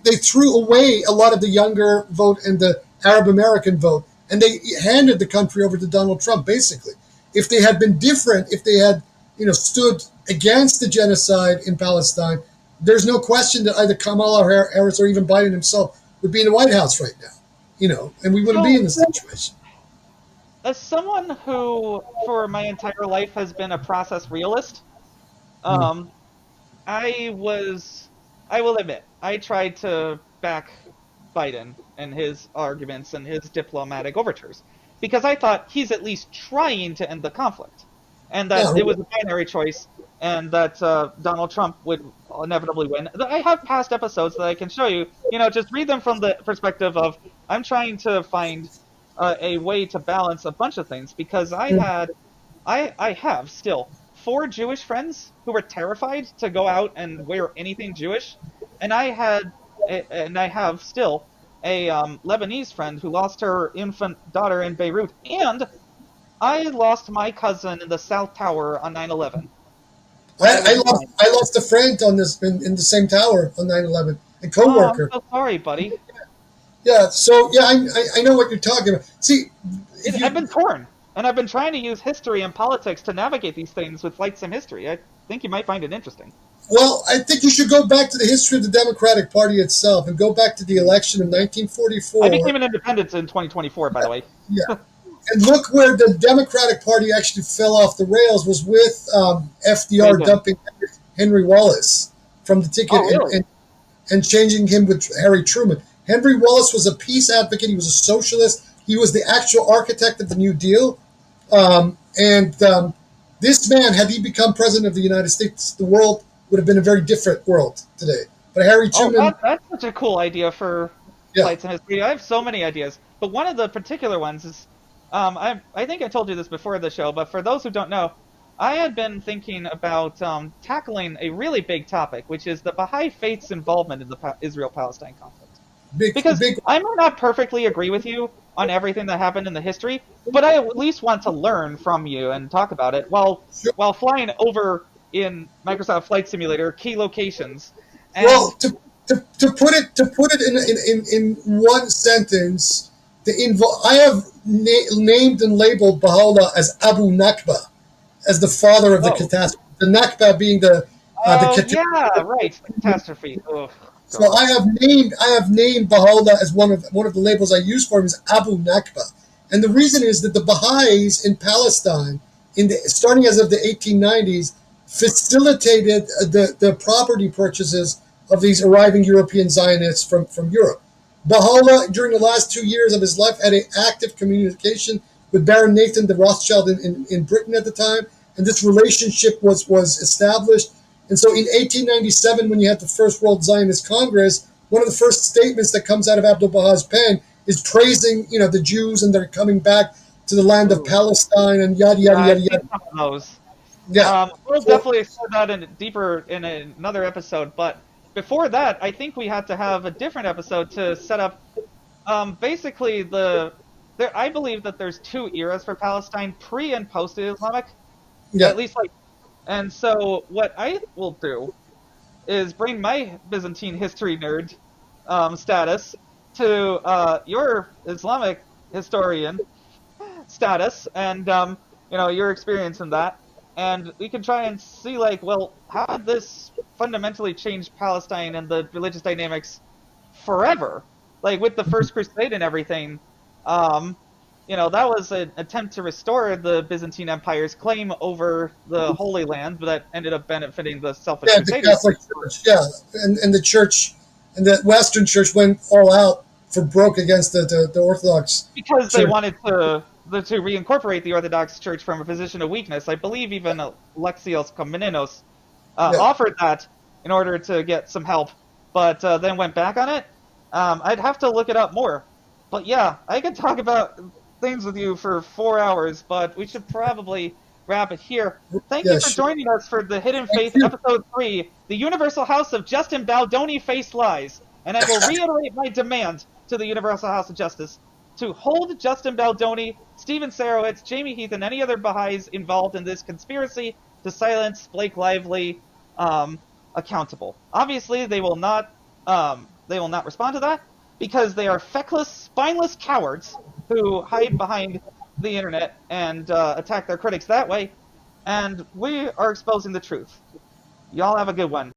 they threw away a lot of the younger vote and the Arab American vote, and they handed the country over to Donald Trump. Basically, if they had been different, if they had stood against the genocide in Palestine, there's no question that either Kamala Harris or even Biden himself would be in the White House right now. And we wouldn't be in So, this situation. as someone who, for my entire life, has been a process realist, Mm. um, I was, I will admit, I tried to back Biden and his arguments and his diplomatic overtures because I thought he's at least trying to end the conflict, and that Yeah, it was a binary choice, and that Donald Trump would inevitably win. I have past episodes that I can show you. Just read them from the perspective of I'm trying to find a way to balance a bunch of things because I have still 4 Jewish friends who were terrified to go out and wear anything Jewish, and I have still a Lebanese friend who lost her infant daughter in Beirut, and I lost my cousin in the South Tower on 9/11 when I I was lost 9. I lost a friend on this in the same tower on 9/11, a Oh, I'm coworker. so sorry, buddy. Yeah, so yeah, I know what you're talking about. See, if I've you been torn, and I've been trying to use history and politics to navigate these things with Flight Sim history. I think you might find it interesting. Well, I think you should go back to the history of the Democratic Party itself and go back to the election of I 1944. became an independent in 2024, by the way. Yeah, and look where the Democratic Party actually fell off the rails was with They FDR did. dumping Henry Wallace from the ticket, Oh, really? and changing him with Harry Truman. Henry Wallace was a peace advocate. He was a socialist. He was the actual architect of the New Deal. And this man, had he become president of the United States, the world would have been a very different world today. But Harry Oh, Truman, that's such a cool idea for yeah, flights in history. I have so many ideas, but one of the particular ones is, I think I told you this before the show, but for those who don't know, I had been thinking about tackling a really big topic, which is the Baha'i Faith's involvement in the Israel-Palestine conflict. big, Because big, I might not perfectly agree with you on everything that happened in the history, but I at least want to learn from you and talk about it sure. while flying over in Microsoft Flight Simulator key locations. Well, And to put it in one sentence, I have named and labeled Baha'u'llah as Abu Nakba, as the father of the oh, catastrophe. The Nakba being the oh catastrophe. yeah, right, catastrophe. Oh So God. I have named Baha'u'llah as one of the labels I use for him is Abu Nakba, and the reason is that the Baha'is in Palestine, starting as of the 1890s, facilitated the property purchases of these arriving European Zionists from Europe. Baha'u'llah, during the last 2 years of his life, had an active communication with Baron Nathan de Rothschild in Britain at the time, and this relationship was established. And so in 1897, when you had the First World Zionist Congress, one of the first statements that comes out of Abdul Baha's pen is praising, the Jews and they're coming back to the land of Ooh. Palestine and yada, Yeah, yada, I've yada, seen yada. some of those. Yeah. We'll So, definitely explore that deeper in another episode, but before that, I think we had to have a different episode to set up. Basically, I believe that there's two eras for Palestine: pre and post Islamic, yeah. at least like. And so, what I will do is bring my Byzantine history nerd status to your Islamic historian status, and your experience in that, and we can try and see like, well, how did this fundamentally change Palestine and the religious dynamics forever? Like with the First Crusade and everything, um, that was an attempt to restore the Byzantine Empire's claim over the Holy Land, but that ended up benefiting the selfish Yeah, the Crusaders Catholic Church, yeah. And the church, and the Western Church went all out for broke against the Orthodox because they Church. wanted to reincorporate the Orthodox Church from a position of weakness. I believe even Alexios Komnenos Yeah. offered that in order to get some help, but then went back on it. I'd have to look it up more. But yeah, I could talk about things with you for 4 hours, but we should probably wrap it here. Thank Yeah, you for sure. joining us for The Hidden Thank Faith, you. Episode 3, The Universal House of Justin Baldoni Faced Lies. And I will reiterate my demand to the Universal House of Justice to hold Justin Baldoni, Stephen Sarowitz, Jamie Heath, and any other Baha'is involved in this conspiracy to silence Blake Lively accountable. Obviously, they will not respond to that because they are feckless, spineless cowards who hide behind the internet and attack their critics that way. And we are exposing the truth. Y'all have a good one.